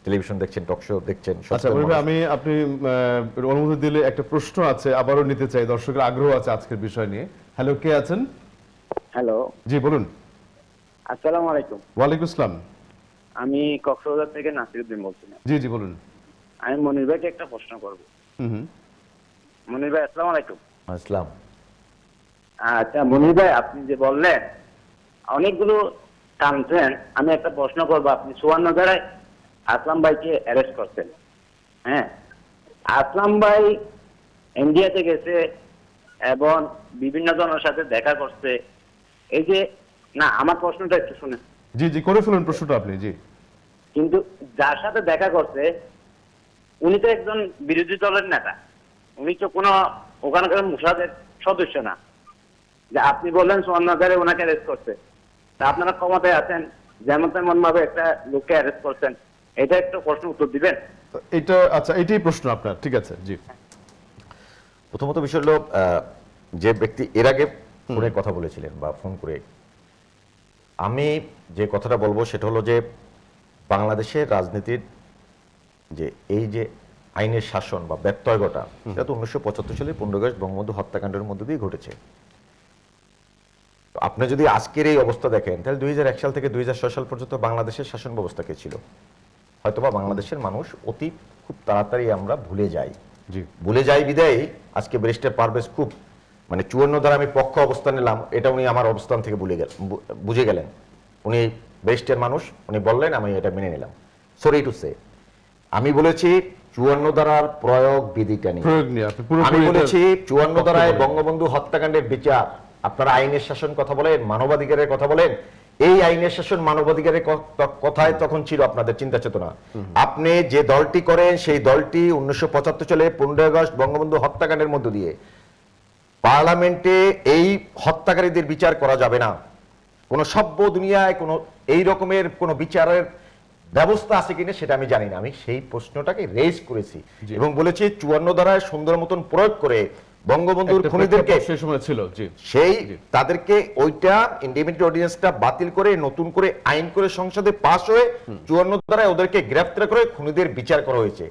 টেলিভিশন দেখছেন, টক শো দেখছেন। আচ্ছা আমি, আপনি অনুমতি দিলে একটা প্রশ্ন আছে, আবারও নিতে চাই, দর্শকের আগ্রহ আছে আজকের বিষয় নিয়ে। হ্যালো, কে আছেন? হ্যালো, জি বলুন। আসসালামু আলাইকুম। ওয়ালাইকুম আসসালাম। আমি কক্সবাজার থেকে নাসিরউদ্দিন বলছিলাম। জি জি বলুন। আমি মনির ভাইকে একটা প্রশ্ন করব। মনির ভাই, আসসালামু আলাইকুম। আসসালাম। আচ্ছা মনির ভাই, আপনি যে বললেন অনেকগুলো টানছেন, আমি একটা প্রশ্ন করবো। আপনি 54 ধারায় আসলাম ভাইকে অ্যারেস্ট করছেন, হ্যাঁ, আসলাম ভাই ইন্ডিয়াতে গেছে এবং বিভিন্ন জনের সাথে দেখা করছে। এই যে না, আমার প্রশ্নটা একটু শুনে। জি জি, করে ফেলুন প্রশ্নটা আপনি। জি, কিন্তু যার সাথে দেখা করছে উনি তো একজন বিরোধী দলের নেতা, উনি তো কোনো ওখানকার মোসাদের সদস্য না যে আপনি বললেন সোয়ান্নগরে ওনাকে অ্যারেস্ট করছে। তা আপনারা ক্ষমতায় আছেন, যেমন তেমন ভাবে একটা লোককে অ্যারেস্ট করছেন, এটা একটা প্রশ্ন উত্তর দিবেন। তো এটা আচ্ছা, এটাই প্রশ্ন আপনার, ঠিক আছে। জি, প্রথমত বিষয় হলো যে ব্যক্তি এর আগে ফোনে কথা বলেছিলেন বা ফোন করে, আমি যে কথাটা বলবো সেটা হলো যে বাংলাদেশের রাজনীতির যে এই যে আইনের শাসন বা ব্যত্যয় ঘটা, সেটা তো 1975 সালে 15 আগস্ট বঙ্গবন্ধু হত্যাকাণ্ডের মধ্যে দিয়ে ঘটেছে। তো আপনি যদি আজকের এই অবস্থা দেখেন, তাহলে 2001 সাল থেকে 2006 সাল পর্যন্ত বাংলাদেশের শাসন ব্যবস্থা কে ছিল? হয়তোবা বাংলাদেশের মানুষ অতি খুব তাড়াতাড়ি আমরা ভুলে যাই। জি, ভুলে যাই বিদায় আজকে ব্যারিস্টার পারভেজ খুব মানে 54 দ্বারা আমি পক্ষ অবস্থান নিলাম, এটা উনি আমার অবস্থান থেকে বুঝে গেলেন। উনি ব্যারিস্টার মানুষ, উনি বললেন, আমি এটা মেনে নিলাম। সরি টু সে, আমি বলেছি 54 ধারার প্রয়োগ বিধিটা নিয়ে। প্রয়োগ নিয়ে আপনি পুরোপুরি আমি এটা বলেছি 54 ধারায় বলেন। বঙ্গবন্ধু হত্যাকাণ্ডের বিচার, আপনারা আইনের শাসন কথা বলেন, মানবাধিকারের কথা বলেন, এই আইনের শাসন মানবাধিকারের কথায় তখন ছিল আপনাদের চিন্তা চেতনা। আপনি যে দলটি করেন সেই দলটি 1975 সালে 15 আগস্ট বঙ্গবন্ধু হত্যাকাণ্ডের মধ্য দিয়ে পার্লামেন্টে এই হত্যাকারীদের বিচার করা যাবে না, কোন সভ্য দুনিয়ায় কোন এই রকমের কোন বিচারের ব্যবস্থা আছে কিনা সেটা আমি জানি না। আমি সেই প্রশ্নটাকে রেজ করেছি এবং বলেছি 54 ধারায় সুন্দর মতন প্রয়োগ করে বঙ্গবন্ধুর একটা খুনিদেরকে প্রেক্ষাপট সেই সময় ছিল। জি, সেই তাদেরকে ওইটা ইন্ডিপেন্ডেন্ট অডিয়েন্সটা বাতিল করে নতুন করে আইন করে সংসদে পাস হয়ে 54 ধারায় ওদেরকে গ্রেফতার করে খুনিদের বিচার করা হয়েছে,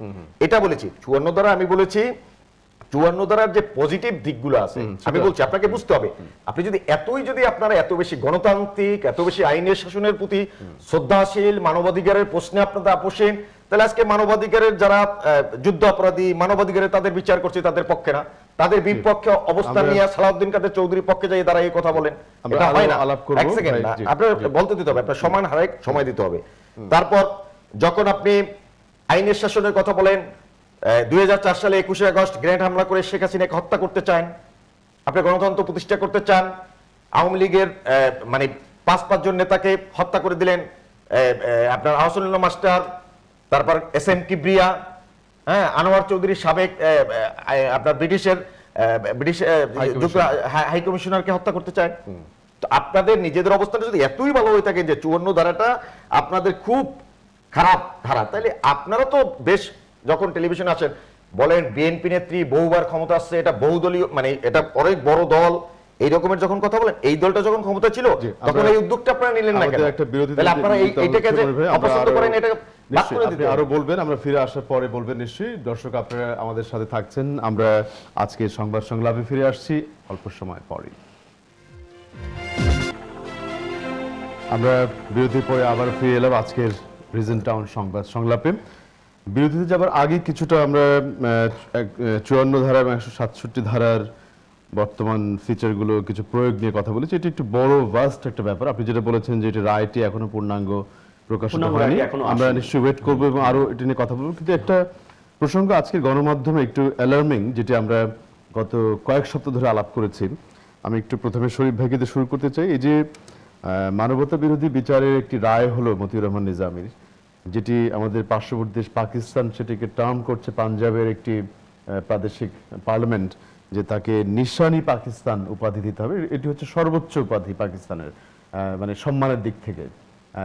এটা বলেছি। 54 ধারা আমি বলেছি 54 ধারার যে পজিটিভ দিকগুলো আছে আমি বলছি আপনাকে বুঝতে হবে। আপনি যদি আপনারা এত বেশি গণতান্ত্রিক, এত বেশি আইনের শাসনের প্রতি শ্রদ্ধাশীল, মানবাধিকারের প্রশ্নে আপনারা আপোষেন, তাহলে আজকে মানবাধিকারের যারা যুদ্ধ অপরাধী, মানবাধিকারের তাদের বিচার করছে তাদের পক্ষে না, তাদের বিপক্ষে অবস্থান নিয়ে সালাউদ্দিন কাদের চৌধুরীর পক্ষে যাই তারা এই কথা বলেন, এটা হয় না। এক সেকেন্ড না, আপনার বলতে দিতে হবে, আপনার সময় হারায় সময় দিতে হবে। তারপর যখন আপনি আইনের শাসনের কথা বলেন, 2004 সালে 21 আগস্ট গ্রেনেড হামলা করে শেখ হাসিনাকে হত্যা করতে চান, আপনি গণতন্ত্র প্রতিষ্ঠা করতে চান, আওয়ামী লীগের মানে 5 জন নেতাকে হত্যা করে দিলেন, আপনার আহসানুল্লাহ মাস্টার, তারপর SM কিবরিয়া, হ্যাঁ, আনোয়ার চৌধুরী সাবেক আপনার ব্রিটিশ হাই কমিশনারকে হত্যা করতে চান। তো আপনাদের নিজেদের অবস্থাটা যদি এতই ভালো হয়ে থাকে যে 54 ধারাটা আপনাদের খুব খারাপ ধারা, তাহলে আপনারা তো বেশ যখন টেলিভিশনে আসেন বলেন বিএনপি নেত্রী বহুবার ক্ষমতা আসছে, এটা বহুদলীয় মানে এটা অনেক বড় দল, এই রকমের যখন কথা বলেন, এই দলটা যখন ক্ষমতা ছিল তখন এই উদ্যোগটা আপনারা নিলেন না কেন? তাহলে আপনারা এইটাকে যে অপছন্দ করেন, এটা বাদ করে দিতে আরো বলবেন, আমরা ফিরে আসার পরে বলবেন নিশ্চয়ই। দর্শক আপনারা আমাদের সাথে থাকছেন, আমরা আজকে সংবাদ সংলাপে ফিরে আসছি অল্প সময় পরে। আমরা বিরতির পরে আবার ফিরে এলাম আজকের রিজেন্ট টাউন সংবাদ সংলাপে। বিরতিতে যাবার আগে কিছুটা আমরা 54 ধারা এবং 167 ধারার বর্তমান ফিচারগুলো কিছু প্রয়োগ নিয়ে কথা বলেছি। এটা একটু বড় ভাস্ট একটা ব্যাপার। আপনি যেটা বলেছেন যে এটা রায়টি এখনো পূর্ণাঙ্গ প্রকাশিত হয়নি, আমরা নিশ্চয়ই ওয়েট করবো এবং আরো এটা নিয়ে কথা বলবো। কিন্তু একটা প্রসঙ্গ আজকের গণমাধ্যমে একটু অ্যালার্মিং, যেটি আমরা গত কয়েক সপ্তাহ ধরে আলাপ করেছি। আমি একটু প্রথমে শরীফ ভাইকে দিয়ে শুরু করতে চাই। এই যে মানবতা বিরোধী বিচারের একটি রায় হলো মতিউর রহমান নিজামীর, যেটি আমাদের পার্শ্ববর্তী দেশ পাকিস্তান সেটিকে টার্ম করছে পাঞ্জাবের একটি প্রাদেশিক পার্লামেন্ট যে তাকে নিশানি পাকিস্তান উপাধি দিতে হবে। এটি হচ্ছে সর্বোচ্চ উপাধি পাকিস্তানের, মানে সম্মানের দিক থেকে।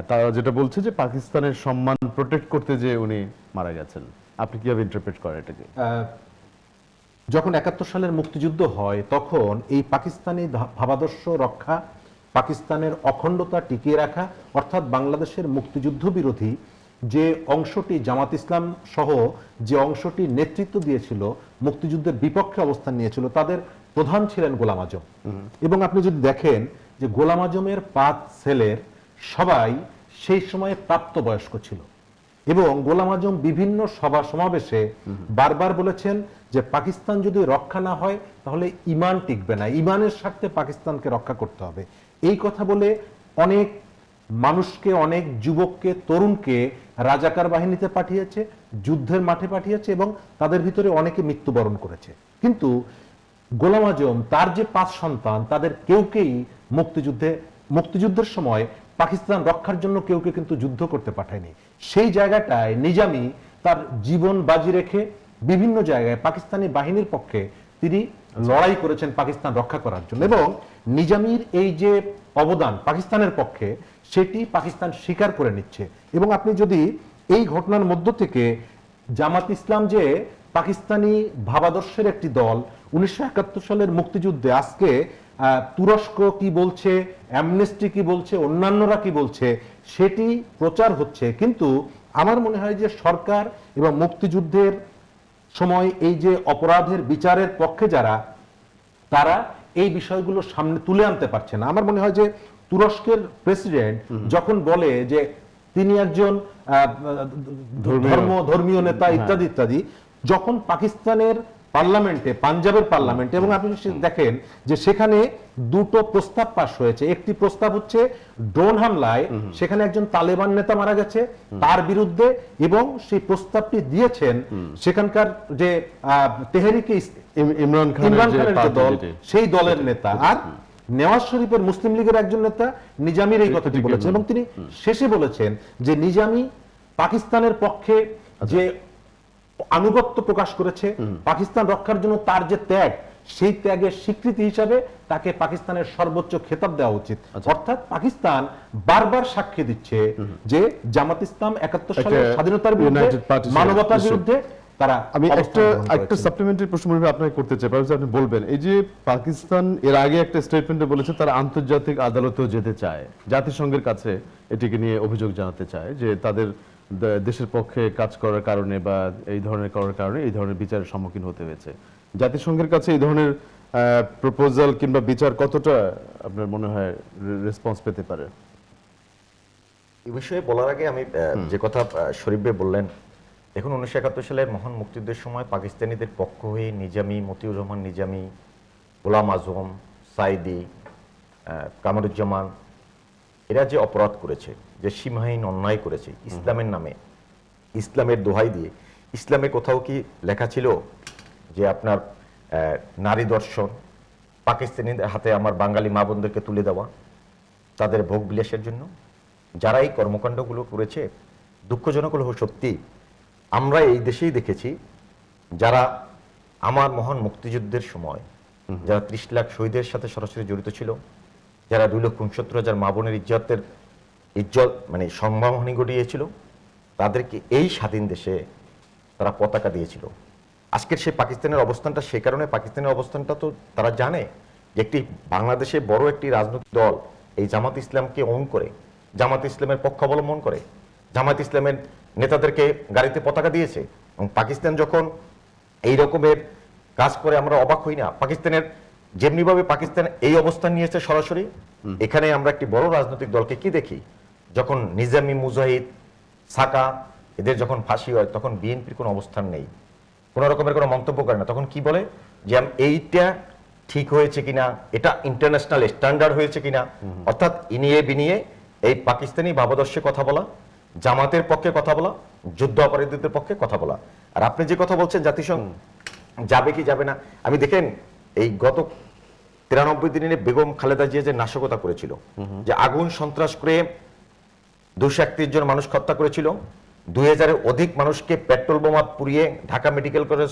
তারা যেটা বলছে যে পাকিস্তানের সম্মান প্রোটেক্ট করতে যে উনি মারা গেছেন। আপনি কিভাবে ইন্টারপ্রেট করেন এটাকে? যখন 71 সালের মুক্তিযুদ্ধ হয় তখন এই পাকিস্তানি ভাবাদর্শ রক্ষা, পাকিস্তানের অখণ্ডতা টিকিয়ে রাখা, অর্থাৎ বাংলাদেশের মুক্তিযুদ্ধ বিরোধী যে অংশটি জামাত ইসলাম সহ যে অংশটি নেতৃত্ব দিয়েছিল, মুক্তিযুদ্ধের বিপক্ষে অবস্থান নিয়েছিল, তাদের প্রধান ছিলেন গোলাম আজম। এবং আপনি যদি দেখেন যে গোলাম আজমের 5 ছেলের সবাই সেই সময়ে প্রাপ্তবয়স্ক ছিল এবং গোলাম আজম বিভিন্ন সভা সমাবেশে বারবার বলেছেন যে পাকিস্তান যদি রক্ষা না হয় তাহলে ঈমান টিকবে না, ঈমানের স্বার্থে পাকিস্তানকে রক্ষা করতে হবে। এই কথা বলে অনেক মানুষকে, অনেক যুবককে, তরুণকে রাজাকার বাহিনীতে পাঠিয়েছে, যুদ্ধের মাঠে পাঠিয়েছে এবং তাদের ভিতরে অনেকে মৃত্যুবরণ করেছে। কিন্তু গোলাম আজম তার যে 5 সন্তান, তাদের কেউকেই মুক্তিযুদ্ধের সময় পাকিস্তান রক্ষার জন্য কেউকে কিন্তু যুদ্ধ করতে পাঠায়নি। সেই জায়গাটায় নিজামী তার জীবন বাজি রেখে বিভিন্ন জায়গায় পাকিস্তানি বাহিনীর পক্ষে তিনি লড়াই করেছেন পাকিস্তান রক্ষা করার জন্য, এবং নিজামীর এই যে অবদান পাকিস্তানের পক্ষে সেটি পাকিস্তান স্বীকার করে নিচ্ছে। এবং আপনি যদি এই ঘটনার মধ্য থেকে জামাত ইসলাম যে পাকিস্তানি ভাবাদর্শের একটি দল, 1971 সালের মুক্তিযুদ্ধে আজকে তুরস্ক কি বলছে, অ্যামনেস্টি কি বলছে, অন্যান্যরা কি বলছে সেটি প্রচার হচ্ছে। কিন্তু আমার মনে হয় যে সরকার এবং মুক্তিযুদ্ধের সময় এই যে অপরাধের বিচারের পক্ষে যারা, তারা এই বিষয়গুলো সামনে তুলে আনতে পারছে না। আমার মনে হয় যে তুরস্কের প্রেসিডেন্ট যখন বলে যে তিনি একজন ধর্মীয় নেতা ইত্যাদি ইত্যাদি, যখন পাকিস্তানের পার্লামেন্টে, পাঞ্জাবের পার্লামেন্টে, এবং আপনি দেখেন যে সেখানে দুটো প্রস্তাব পাশ হয়েছে। একটি প্রস্তাব হচ্ছে ড্রোন হামলায় সেখানে একজন তালেবান নেতা মারা গেছে তার বিরুদ্ধে, এবং সেই প্রস্তাবটি দিয়েছেন সেখানকার যে তেহরিকে ইমরান খানের যে যে দল, সেই দলের নেতা। আর নেওয়াজ শরীফের মুসলিম লীগের একজন নেতা নিজামীর এই কথাটি বলেছেন, এবং তিনি শেষে বলেছেন যে নিজামী পাকিস্তানের পক্ষে যে আনুগত্য প্রকাশ করেছে, পাকিস্তান রক্ষার জন্য তার যে ত্যাগ, সেই ত্যাগের স্বীকৃতি হিসাবে তাকে পাকিস্তানের সর্বোচ্চ খেতাব দেওয়া উচিত। অর্থাৎ পাকিস্তান বারবার সাক্ষ্য দিচ্ছে যে জামাত ইসলাম 71 সালের স্বাধীনতার বিরুদ্ধে, মানবতার বিরুদ্ধে তারা। আমি একটা সাপ্লিমেন্টারি প্রশ্ন আপনাকে করতে চাই, আপনি বলবেন এই যে পাকিস্তান এর আগে একটা স্টেটমেন্টে বলেছে তারা আন্তর্জাতিক আদালতেও যেতে চায়, জাতিসংঘের কাছে এটিকে নিয়ে অভিযোগ জানাতে চায় যে তাদের দেশের পক্ষে কাজ করার কারণে বা এই ধরনের করার কারণে এই ধরনের বিচারের সম্মুখীন হতে হয়েছে। জাতিসংঘের কাছে এই ধরনের প্রপোজাল কিংবা বিচার কতটা আপনার মনে হয় রেসপন্স পেতে পারে? এই বিষয়ে বলার আগে আমি যে কথা শরীফ ভাই বললেন, দেখুন 1971 সালের মহান মুক্তিযুদ্ধের সময় পাকিস্তানিদের পক্ষ হয়ে নিজামী, মতিউর রহমান নিজামী, গোলাম আজম, সাইদি, কামরুজ্জামান, এরা যে অপরাধ করেছে, যে সীমাহীন অন্যায় করেছে ইসলামের নামে, ইসলামের দোহাই দিয়ে, ইসলামে কোথাও কি লেখা ছিল যে আপনার নারী দর্শন, পাকিস্তানিদের হাতে আমার বাঙালি মা বোনদেরকে তুলে দেওয়া তাদের ভোগ বিলাসের জন্য? যারা এই কর্মকাণ্ডগুলো করেছে, দুঃখজনক হলেও সত্যি, আমরা এই দেশেই দেখেছি যারা আমার মহান মুক্তিযুদ্ধের সময় যারা 30 লাখ শহীদের সাথে সরাসরি জড়িত ছিল, যারা 2,69,000 মা বোনের ইজ্জত মানে সম্মানহানি ঘটিয়েছিল, তাদেরকে এই স্বাধীন দেশে তারা পতাকা দিয়েছিল। আজকের সেই পাকিস্তানের অবস্থানটা, সেই কারণে পাকিস্তানের অবস্থানটা তো তারা জানে যে একটি বাংলাদেশে বড় একটি রাজনৈতিক দল এই জামাত ইসলামকে অন করে, জামাত ইসলামের পক্ষ অবলম্বন করে, জামাত ইসলামের নেতাদেরকে গাড়িতে পতাকা দিয়েছে। এবং পাকিস্তান যখন এই রকমের কাজ করে আমরা অবাক হই না। পাকিস্তানের যেমনিভাবে পাকিস্তান এই অবস্থান নিয়েছে সরাসরি, এখানে আমরা একটি বড় রাজনৈতিক দলকে কি দেখি, যখন নিজামী, মুজাহিদ, সাকা এদের যখন ফাঁসি হয় তখন বিএনপির কোনো অবস্থান নেই, কোনো রকমের কোনো মন্তব্য করে না। তখন কি বলে যে এইটা ঠিক হয়েছে কিনা, এটা ইন্টারন্যাশনাল স্ট্যান্ডার্ড হয়েছে কিনা, অর্থাৎ ইনিয়ে বিনিয়ে এই পাকিস্তানি ভাবাদর্শে কথা বলা, জামাতের পক্ষে কথা বলা, যুদ্ধ অপরাধীদের পক্ষে কথা বলা। আর আপনি যে কথা বলছেন জাতিসংঘ যাবে কি যাবে না, আমি দেখেন এই গত 93 দিনে বেগম খালেদা জিয়া যে নাশকতা করেছিল, যে আগুন সন্ত্রাস করে 231 জন মানুষ হত্যা করেছিল, 2000-এর অধিক মানুষকে পেট্রোল বোমা পুড়িয়ে ঢাকা মেডিকেল কলেজ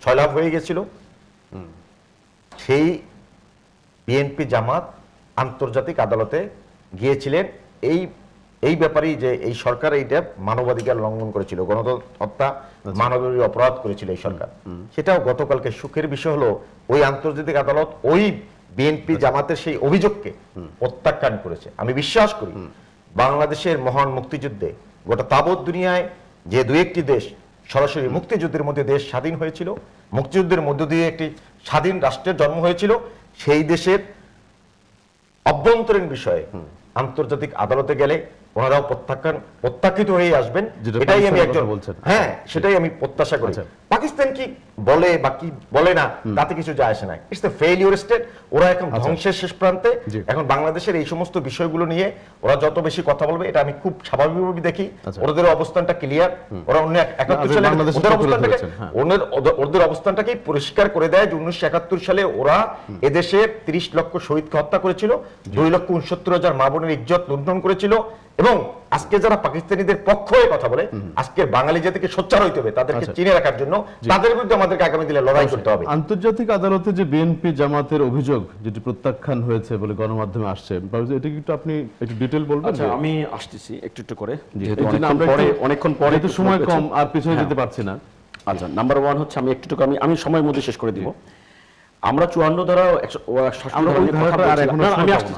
সয়লাভ হয়ে গেছিল, সেই বিএনপি জামাত আন্তর্জাতিক আদালতে গিয়েছিলেন এই ব্যাপারেই যে এই সরকার এইটা মানবাধিকার লঙ্ঘন করেছিল, গণহত্যা, মানবীয় অপরাধ করেছিল এই সরকার। সেটাও গতকালকে সুখের বিষয় হলো ওই আন্তর্জাতিক আদালত ওই বিএনপি জামাতের সেই অভিযোগকে প্রত্যাখ্যান করেছে। আমি বিশ্বাস করি বাংলাদেশের মহান মুক্তিযুদ্ধে গোটা তাবৎ দুনিয়ায় যে 2-1টি দেশ সরাসরি মুক্তিযুদ্ধের মধ্যে দেশ স্বাধীন হয়েছিল, মুক্তিযুদ্ধের মধ্য দিয়ে একটি স্বাধীন রাষ্ট্রের জন্ম হয়েছিল, সেই দেশের অভ্যন্তরীণ বিষয়ে আন্তর্জাতিক আদালতে গেলে ওনারাও প্রত্যাখ্যাত হয়ে আসবেন, এটাই আমি একজন বলছেন। হ্যাঁ, সেটাই আমি প্রত্যাশা করি। পাকিস্তান কি বলে বা কি বলে না তাতে কিছু যায় আসে না। It's a failure state. ওরা এখন ধ্বংসের শেষ প্রান্তে। এখন বাংলাদেশের এই সমস্ত বিষয়গুলো নিয়ে ওরা যত বেশি কথা বলবে, এটা আমি খুব স্বাভাবিকভাবে দেখি। ওদের অবস্থানটা ক্লিয়ার। ওরা 1971 সালে ওদের অবস্থানটাকেই পরিষ্কার করে দেয় যে 1971 সালে ওরা এদেশের 30 লক্ষ শহীদকে হত্যা করেছিল, 2,69,000 মা বোনের ইজ্জত লুণ্ঠন করেছিল। এবং আজকে যারা পাকিস্তানিদের পক্ষ হয়ে কথা বলে, আজকে বাঙালি জাতিকে সোচ্চার হইতে হবে তাদেরকে চিনে রাখার জন্য। তাদের বিরুদ্ধে আমাদেরকে আগামী দিনে লড়াই করতে হবে। আন্তর্জাতিক আদালতে যে বিএনপি জামাতের অভিযোগ যেটি প্রত্যাখ্যান হয়েছে বলে গণমাধ্যমে আসছে, এটা কি একটু আপনি একটু ডিটেইল বলবেন? আচ্ছা, আমি আসতেছি একটু একটু করে, যেহেতু এই জন্য আমরা অনেকক্ষণ পরে যেহেতু সময় কম আর পিছনে যেতে পারছি না। আচ্ছা, নাম্বার 1 হচ্ছে আমি একটু আমি সময়ের মধ্যে শেষ করে দিব। আমরা 54 ধারা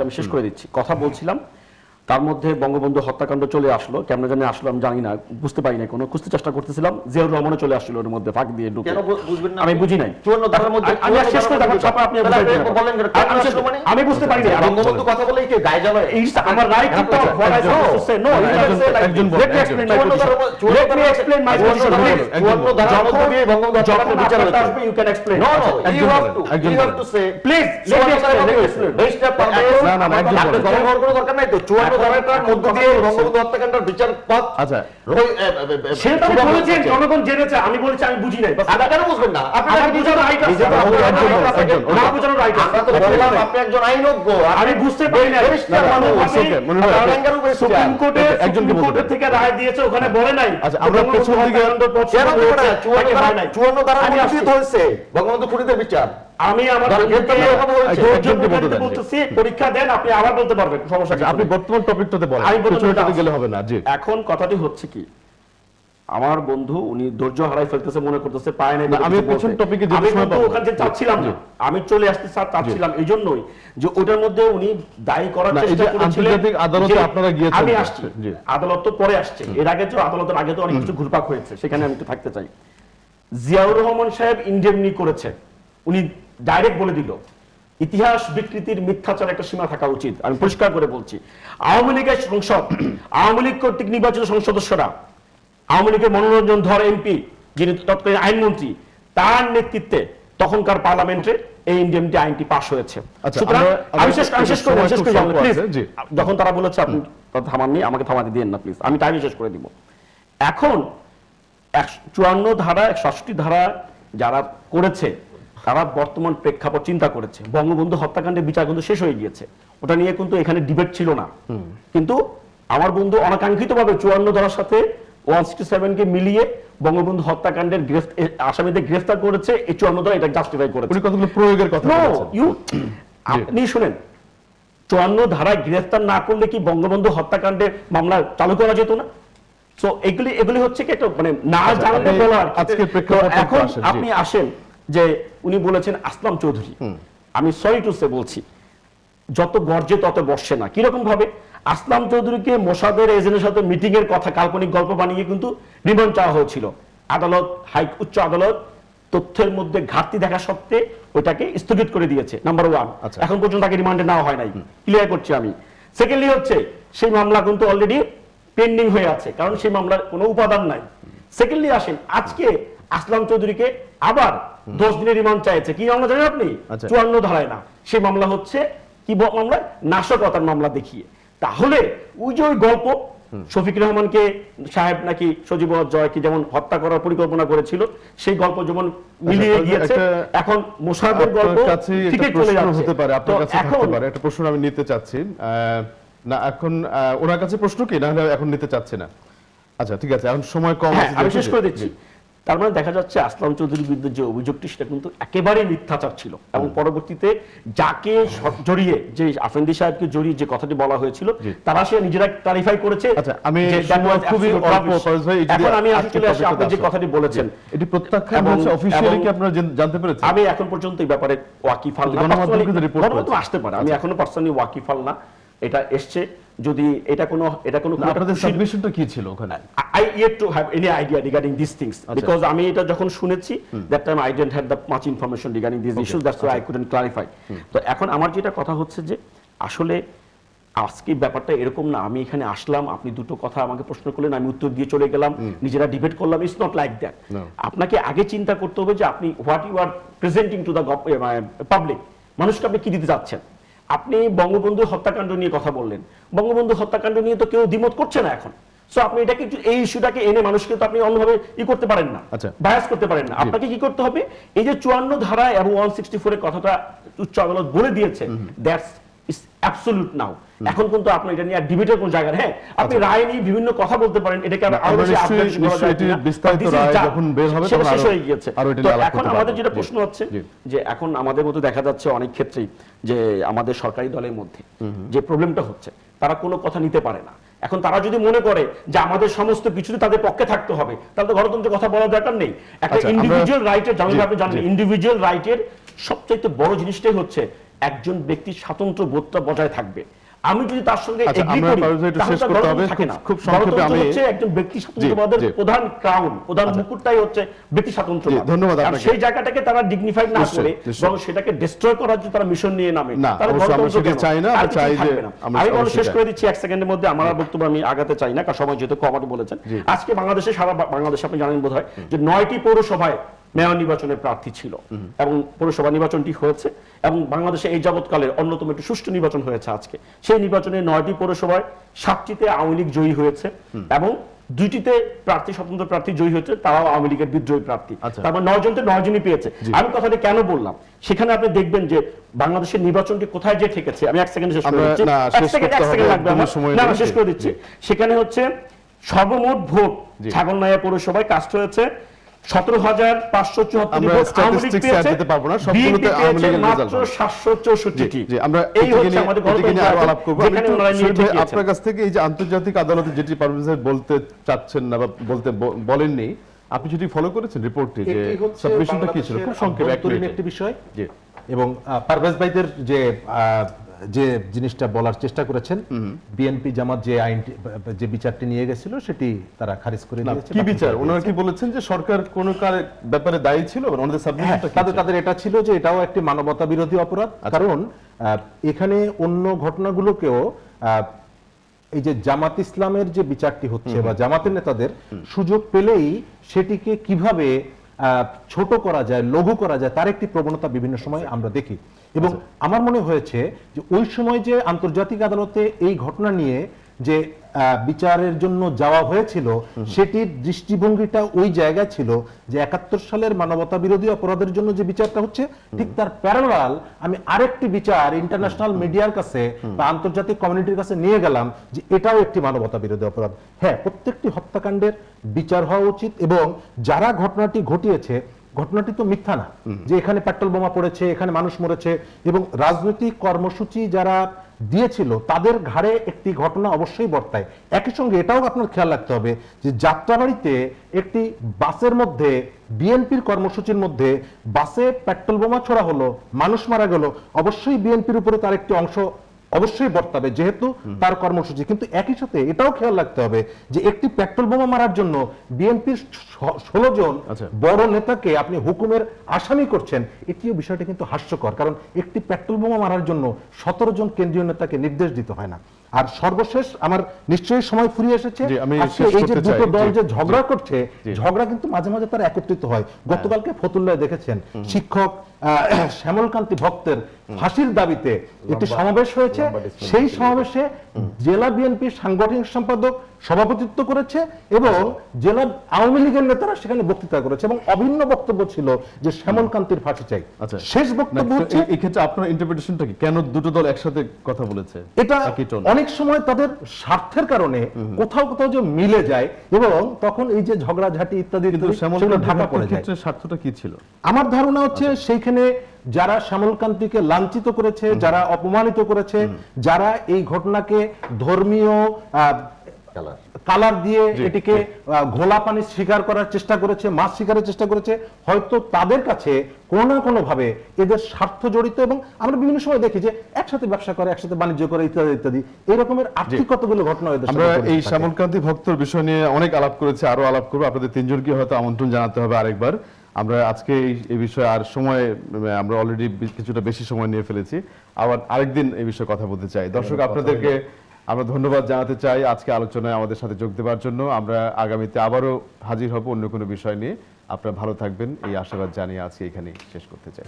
আমি শেষ করে দিচ্ছি, কথা বলছিলাম। তার মধ্যে বঙ্গবন্ধু হত্যাকাণ্ড চলে আসলো, কেমন জানি আসলো আমি জানি না, বুঝতে পারি না, কোনো খুঁজতে চেষ্টা করতেছিলাম, জিয়াউর রহমানও চলে আসলো ওর মধ্যে, ফাঁক দিয়ে ঢুকে। আমি বুঝি নাই 54 ধারার মধ্যে আমি শেষ করে দেব, ছাপা আপনি বলেন। আমি বুঝতে পারি না বঙ্গবন্ধু কথা বলেই কি গায়ে জ্বালায়? আমার right to talk what I say no, একজন বলেন, let me explain my position. 54 ধারার মধ্যে দিয়ে বঙ্গবন্ধু হত্যাকাণ্ড বিচার হচ্ছে। You can explain. No you have to say please let me explain. বেস্টটা না আপনি গণভর কোনো দরকার নাই তো। 54 ধারাটার মধ্যে দিয়ে বঙ্গবন্ধু হত্যাকাণ্ডের বিচার পথ। আচ্ছা, সেটা বলেছেন জনগণ জেনেছে, আমি বলেছি আমি বুঝি নাই। আপনি কেন বুঝবেন না? আপনার বুঝার রাইট আছে, না বুঝার রাইট আছে। আমরা তো বললাম আপনি একজন আইনজ্ঞ, আমি বুঝতে পারি না। সুপ্রিম কোর্টে থেকে রায় দিয়েছে, ওখানে বলে নাই। আচ্ছা, আমরা পেছন দিকে কেন বলে না? 54 ধারা অনুষ্ঠিত হয়েছে বঙ্গবন্ধু খুনিদের বিচার। আমি আমার বলতেছি, পরীক্ষা দেন, আপনি আবার বলতে পারবেন, সমস্যা নেই। আপনি বর্তমান টপিকটাতে বলেন, পেছনটাতে গেলে হবে না। জি, এখন কথাটি হচ্ছে কি, আমার বন্ধু উনি ধৈর্য হারাই ফেলতেছে, মনে করতেছে পায় না। আমি পেছন টপিকে যেতে সময় পাবো, ওখানে চাচ্ছিলাম না, আমি চলে আসতে চাচ্ছিলাম এই জন্যই যে ওটার মধ্যে উনি দায়ী করার চেষ্টা করেছিলেন। আন্তর্জাতিক আদালতে আপনারা গিয়েছেন, আমি আসছি, আদালত তো পরে আসছে, এর আগে তো আদালতের আগে তো অনেক কিছু ঘুরপাক হয়েছে, সেখানে আমি একটু থাকতে চাই। জিয়াউর রহমান সাহেব ইন্ডেমনি করেছে, উনি ডাইরেক্ট বলে দিল ইতিহাস বিকৃতির মিথ্যাচার একটা সীমা থাকা উচিত। আমি পরিষ্কার করে বলছি, আওয়ামী লীগের সংসদ, আওয়ামী লীগ কর্তৃক নির্বাচিত সদস্যরা, আওয়ামী লীগের মনোরঞ্জন ধর এমপি যিনি তৎকালীন আইনমন্ত্রী, তার নেতৃত্বে তখনকার পার্লামেন্টে এই ইন্ডেমনিটি আইনটি পাশ হয়েছে। আমি শেষ করে যখন তারা বলেছে আপনি থামাননি, আমাকে থামাতে দিয়েন না প্লিজ, আমি টাইমে শেষ করে দিব। এখন 54 ধারা 168 ধারা যারা করেছে তারা বর্তমান প্রেক্ষাপট চিন্তা করেছে। বঙ্গবন্ধু হত্যাকাণ্ডের বিচার কিন্তু শেষ হয়ে গিয়েছে, ওটা নিয়ে কিন্তু এখানে ডিবেট ছিল না। কিন্তু আমার বন্ধু অনাকাঙ্ক্ষিতভাবে 54 ধারার সাথে 167 কে মিলিয়ে বঙ্গবন্ধু হত্যাকাণ্ডের আসামিদের গ্রেফতার করেছে, এই 54 ধারা এটা জাস্টিফাই করেছে। উনি কতগুলো প্রয়োগের কথা বলেছেন। আপনি শুনেন, 54 ধারায় গ্রেফতার না করলে কি বঙ্গবন্ধু হত্যাকাণ্ডের মামলা চালু করা যেত না? সো এগুলি হচ্ছে কি একটা মানে না জানলে বলা। এখন আপনি আসেন যে উনি বলেছেন আসলাম চৌধুরী, আমি সরি টু সে বলছি, যত গর্জে তত বর্ষে না। কিরকম ভাবে আসলাম চৌধুরীকে মোসাদের এজেন্টের সাথে মিটিং এর কথা কাল্পনিক গল্প বানিয়ে কিন্তু রিমান্ড চাওয়া হয়েছিল। আদালত, উচ্চ আদালত তথ্যের মধ্যে ঘাটতি দেখা সত্ত্বে ওইটাকে স্থগিত করে দিয়েছে, নাম্বার 1। এখন পর্যন্ত তাকে রিমান্ডে নেওয়া হয় নাই, ক্লিয়ার করছি আমি। সেকেন্ডলি হচ্ছে সেই মামলা কিন্তু অলরেডি পেন্ডিং হয়ে আছে, কারণ সেই মামলার কোনো উপাদান নাই। সেকেন্ডলি আসেন, আজকে আসলাম চৌধুরীকে আবার 10 দিনের রিমান্ড চাইছে। কি মামলা জানেন আপনি? 54 ধারায় না, সেই মামলা হচ্ছে কি মামলা? নাশকতার মামলা দেখিয়ে। তাহলে ওই যে ওই গল্প শফিক রহমানকে সাহেব নাকি সজীব জয় কি যেমন হত্যা করার পরিকল্পনা করেছিল, সেই গল্প যেমন মিলিয়ে গিয়েছে, এখন মোসাদের গল্প ঠিক চলে যাচ্ছে। হতে পারে আপনার কাছে থাকতে পারে একটা প্রশ্ন আমি নিতে চাচ্ছি না, এখন ওনার কাছে প্রশ্ন কি না হলে এখন নিতে চাচ্ছি না। আচ্ছা ঠিক আছে, এখন সময় কম আছে, আমি শেষ করে দিচ্ছি। তার মানে দেখা যাচ্ছে আসলাম চৌধুরীর বিরুদ্ধে যে অভিযোগটি সেটা কিন্তু একেবারে মিথ্যাচার ছিল, এবং পরবর্তীতে যাকে জড়িয়ে যে আফেন্দি সাহেবকে জড়িয়ে যে কথাটি বলা হয়েছিল তারা সে নিজেরা ক্লারিফাই করেছে। আমি খুবই অল্প ফরজ ভাই, এখন আমি আসলে আপনি যে কথাটি বলেছেন এটি প্রত্যাখ্যান হয়েছে অফিশিয়ালি, কি আপনারা জানতে পেরেছেন? আমি এখন পর্যন্ত এই ব্যাপারে ওয়াকিফাল না, গণমাধ্যমে আসতে পারে, আমি এখনো পার্সোনালি ওয়াকিফাল না। এটা এসছে, যদি এটা কোনো আপনাদের সাবমিশনটা কি ছিল ওখানে? I yet to have any idea regarding these things, because আমি এটা যখন শুনেছি that time I didn't have that much information regarding these issues, that's why I couldn't clarify. তো এখন আমার যেটা কথা হচ্ছে যে আসলে আজকে ব্যাপারটা এরকম না, আমি এখানে আসলাম, আপনি দুটো কথা আমাকে প্রশ্ন করলেন, আমি উত্তর দিয়ে চলে গেলাম, নিজেরা ডিবেট করলাম। It's not like that. আপনাকে আগে চিন্তা করতে হবে যে আপনি what you are presenting to the public, মানুষকে আপনি কি দিতে যাচ্ছেন। আপনি বঙ্গবন্ধু হত্যাকাণ্ড নিয়ে কথা বললেন, বঙ্গবন্ধু হত্যাকাণ্ড নিয়ে তো কেউ দ্বিমত করছে না এখন। সো আপনি এটাকে এই ইস্যুটাকে এনে মানুষকে তো আপনি অন্যভাবে করতে পারেন না, বায়াস করতে পারেন না। আপনাকে কি করতে হবে, এই যে 54 ধারা এবং 164 এর কথাটা উচ্চ আদালত বলে দিয়েছে, দ্যাটস ইজ অ্যাবসলিউট নাও। এখন কিন্তু আপনি এটা নিয়ে ডিবেটের কোন জায়গা, হ্যাঁ আপনি রায় নিয়ে বিভিন্ন কথা বলতে পারেন, এটাকে আরো বেশি আপডেট করা যায় কিনা, বিস্তারিত রায় যখন বের হবে তখন শেষ হয়ে গিয়েছে। আর এটা তো নিয়ে এখন আমাদের যেটা প্রশ্ন হচ্ছে যে এখন আমাদের মধ্যে দেখা যাচ্ছে অনেক ক্ষেত্রেই যে আমাদের সরকারি দলের মধ্যে যে প্রবলেমটা হচ্ছে, তারা কোনো কথা নিতে পারে না। এখন তারা যদি মনে করে যে আমাদের সমস্ত কিছুতে তাদের পক্ষে থাকতে হবে, তাহলে তো গণতন্ত্রের কথা বলার দরকার নেই। একটা ইন্ডিভিজুয়াল রাইটের, যেমন আপনি জানেন, ইন্ডিভিজুয়াল রাইটের সবচেয়ে বড় জিনিসটাই হচ্ছে একজন ব্যক্তির স্বাতন্ত্র্য বোধটা বজায় থাকবে। আমি যদি তার সঙ্গে এগ্রি করি তাহলে তো গণতন্ত্র থাকে না। গণতন্ত্র হচ্ছে একজন ব্যক্তি স্বাতন্ত্র্যবাদের প্রধান ক্রাউন, প্রধান মুকুটটাই হচ্ছে ব্যক্তি স্বাতন্ত্র্য। ধন্যবাদ আপনাকে। সেই জায়গাটাকে তারা ডিগনিফাইড না করে বরং সেটাকে ডিস্ট্রয় করার জন্য তারা মিশন নিয়ে নামে, তাহলে গণতন্ত্র চাই না। আমি বলে শেষ করে দিচ্ছি 1 সেকেন্ডের মধ্যে, আমার বক্তব্য আমি আগাতে চাই না কারণ সময় যেহেতু কমাতে বলেছেন। আজকে বাংলাদেশে, সারা বাংলাদেশে আপনি জানেন বোধহয় যে 9টি পৌরসভায় মেয়র নির্বাচনের প্রার্থী ছিল এবং পৌরসভা নির্বাচনটি হয়েছে এবং বাংলাদেশে এই যাবৎকালের অন্যতম একটি সুষ্ঠু নির্বাচন হয়েছে আজকে। সেই নির্বাচনে 9টি পৌরসভায় 7টিতে আওয়ামী লীগ জয়ী হয়েছে এবং 2টিতে প্রার্থী, স্বতন্ত্র প্রার্থী জয়ী হয়েছে, তারাও আওয়ামী লীগের বিদ্রোহী প্রার্থী। তারপর 9 জনতে 9 জনই পেয়েছে। আমি কথাটি কেন বললাম, সেখানে আপনি দেখবেন যে বাংলাদেশের নির্বাচনটি কোথায় যে ঠেকেছে। আমি 1 সেকেন্ড শেষ করে দিচ্ছি, 1 সেকেন্ড লাগবে আমার, না শেষ করে দিচ্ছি। সেখানে হচ্ছে সর্বমোট ভোট ছাগলনাইয়া পৌরসভায় কাস্ট হয়েছে 17,574 ভোট আওয়ামী লীগ পেয়েছে, বিএনপি পেয়েছে মাত্র 764টি। এই হচ্ছে আমাদের গণতন্ত্র। আপনার কাছ থেকে এই যে আন্তর্জাতিক আদালতে যেটি পারভেজ সাহেব বলতে চাচ্ছেন না বা বলতে বলেননি, আপনি যেটি ফলো করেছেন রিপোর্টটি, যে সাবমিশনটা কি ছিল খুব সংক্ষেপে একটি বিষয়, এবং পারভেজ ভাইদের যে জিনিসটা বলার চেষ্টা করেছেন, বিএনপি জামাত যে আইন, যে বিচারটি নিয়ে গেছিল সেটি তারা খারিজ করে দিয়েছে। কি বিচার? ওনারা কি বলেছেন যে সরকার কোন ব্যাপারে দায়ী ছিল? ওনাদের সাবমিশনটা তাদের এটা ছিল যে এটাও একটি মানবতা বিরোধী অপরাধ, কারণ এখানে অন্য ঘটনাগুলোকেও এই যে জামাত ইসলামের যে বিচারটি হচ্ছে বা জামাতের নেতাদের সুযোগ পেলেই সেটিকে কিভাবে ছোট করা যায়, লঘু করা যায়, তার একটি প্রবণতা বিভিন্ন সময় আমরা দেখি। এবং আমার মনে হয়েছে যে ওই সময় যে আন্তর্জাতিক আদালতে এই ঘটনা নিয়ে যে বিচারের জন্য যাওয়া হয়েছিল, সেটির দৃষ্টিভঙ্গিটা ওই জায়গায় ছিল যে 71 সালের মানবতা বিরোধী অপরাধের জন্য যে বিচারটা হচ্ছে, ঠিক তার প্যারালাল আমি আরেকটি বিচার ইন্টারন্যাশনাল মিডিয়ার কাছে বা আন্তর্জাতিক কমিউনিটির কাছে নিয়ে গেলাম যে এটাও একটি মানবতা বিরোধী অপরাধ। হ্যাঁ, প্রত্যেকটি হত্যাকাণ্ডের বিচার হওয়া উচিত এবং যারা ঘটনাটি ঘটিয়েছে, ঘটনাটি তো মিথ্যা না যে এখানে পেট্রোল বোমা পড়েছে, এখানে মানুষ মরেছে, এবং রাজনৈতিক কর্মসূচি যারা দিয়েছিল তাদের ঘাড়ে একটি ঘটনা অবশ্যই বর্তায়। একই সঙ্গে এটাও আপনার খেয়াল রাখতে হবে যে যাত্রাবাড়িতে একটি বাসের মধ্যে, বিএনপির কর্মসূচির মধ্যে বাসে পেট্রোল বোমা ছোড়া হলো, মানুষ মারা গেল, অবশ্যই বিএনপির উপরে তার একটি অংশ অবশ্যই বর্তাবে যেহেতু তার কর্মসূচি। কিন্তু একই সাথে এটাও খেয়াল রাখতে হবে যে একটি পেট্রোল বোমা মারার জন্য বিএনপির 16 জন বড় নেতাকে আপনি হুকুমের আসামি করছেন, এটিও বিষয়টা কিন্তু হাস্যকর, কারণ একটি পেট্রোল বোমা মারার জন্য 17 জন কেন্দ্রীয় নেতাকে নির্দেশ দিতে হয় না। আর সর্বশেষ, আমার নিশ্চয়ই সময় ফুরিয়ে এসেছে, এই যে দুটো দল যে ঝগড়া করছে, ঝগড়া কিন্তু মাঝে মাঝে তারা একত্রিত হয়। গতকালকে ফতুল্লায় দেখেছেন শিক্ষক শ্যামলকান্তি ভক্তের ফাঁসির দাবিতে একটি সমাবেশ হয়েছে। সেই সমাবেশে জেলা বিএনপির সাংগঠনিক সম্পাদক সভাপতিত্ব করেছে এবং জেলা আওয়ামী লীগের নেতারা সেখানে বক্তৃতা করেছে এবং অভিন্ন বক্তব্য ছিল যে শ্যামলকান্তির ফাঁসি চাই। শেষ বক্তব্য হচ্ছে, এই ক্ষেত্রে আপনার ইন্টারপ্রিটেশনটা কি, কেন দুটো দল একসাথে কথা বলেছে? এটা অনেক সময় তাদের স্বার্থের কারণে কোথাও কোথাও যে মিলে যায় এবং তখন এই যে ঝগড়াঝাটি ইত্যাদি ঢাকা পড়ে যায়। স্বার্থটা কি ছিল? আমার ধারণা হচ্ছে সেইখানে যারা শ্যামলকান্তিকে লাঞ্ছিত করেছে, যারা অপমানিত করেছে, যারা এই ঘটনাকে ধর্মীয় কালার দিয়ে এটিকে ঘোলা পানি শিকার করার চেষ্টা করেছে, মাছ শিকারের চেষ্টা করেছে, হয়তো তাদের কাছে কোনো না কোনো ভাবে এদের স্বার্থ জড়িত। এবং আমরা বিভিন্ন সময় দেখি যে একসাথে ব্যবসা করে, একসাথে বাণিজ্য করে, ইত্যাদি ইত্যাদি, এই রকমের আর্থিক কতগুলো ঘটনা আমরা এই শ্যামলকান্তি ভক্তর বিষয় নিয়ে অনেক আলাপ করেছি, আরো আলাপ করবো। আপনাদের তিনজনকে হয়তো আমন্ত্রণ জানাতে হবে আরেকবার। আমরা আজকে এই বিষয়ে আর সময় আমরা অলরেডি কিছুটা বেশি সময় নিয়ে ফেলেছি, আবার আরেকদিন এই বিষয়ে কথা বলতে চাই। দর্শক, আপনাদেরকে আমরা ধন্যবাদ জানাতে চাই আজকে আলোচনায় আমাদের সাথে যোগ দেওয়ার জন্য। আমরা আগামীতে আবারও হাজির হব অন্য কোনো বিষয় নিয়ে। আপনারা ভালো থাকবেন এই আশাবাদ জানিয়ে আজকে এখানেই শেষ করতে চাই।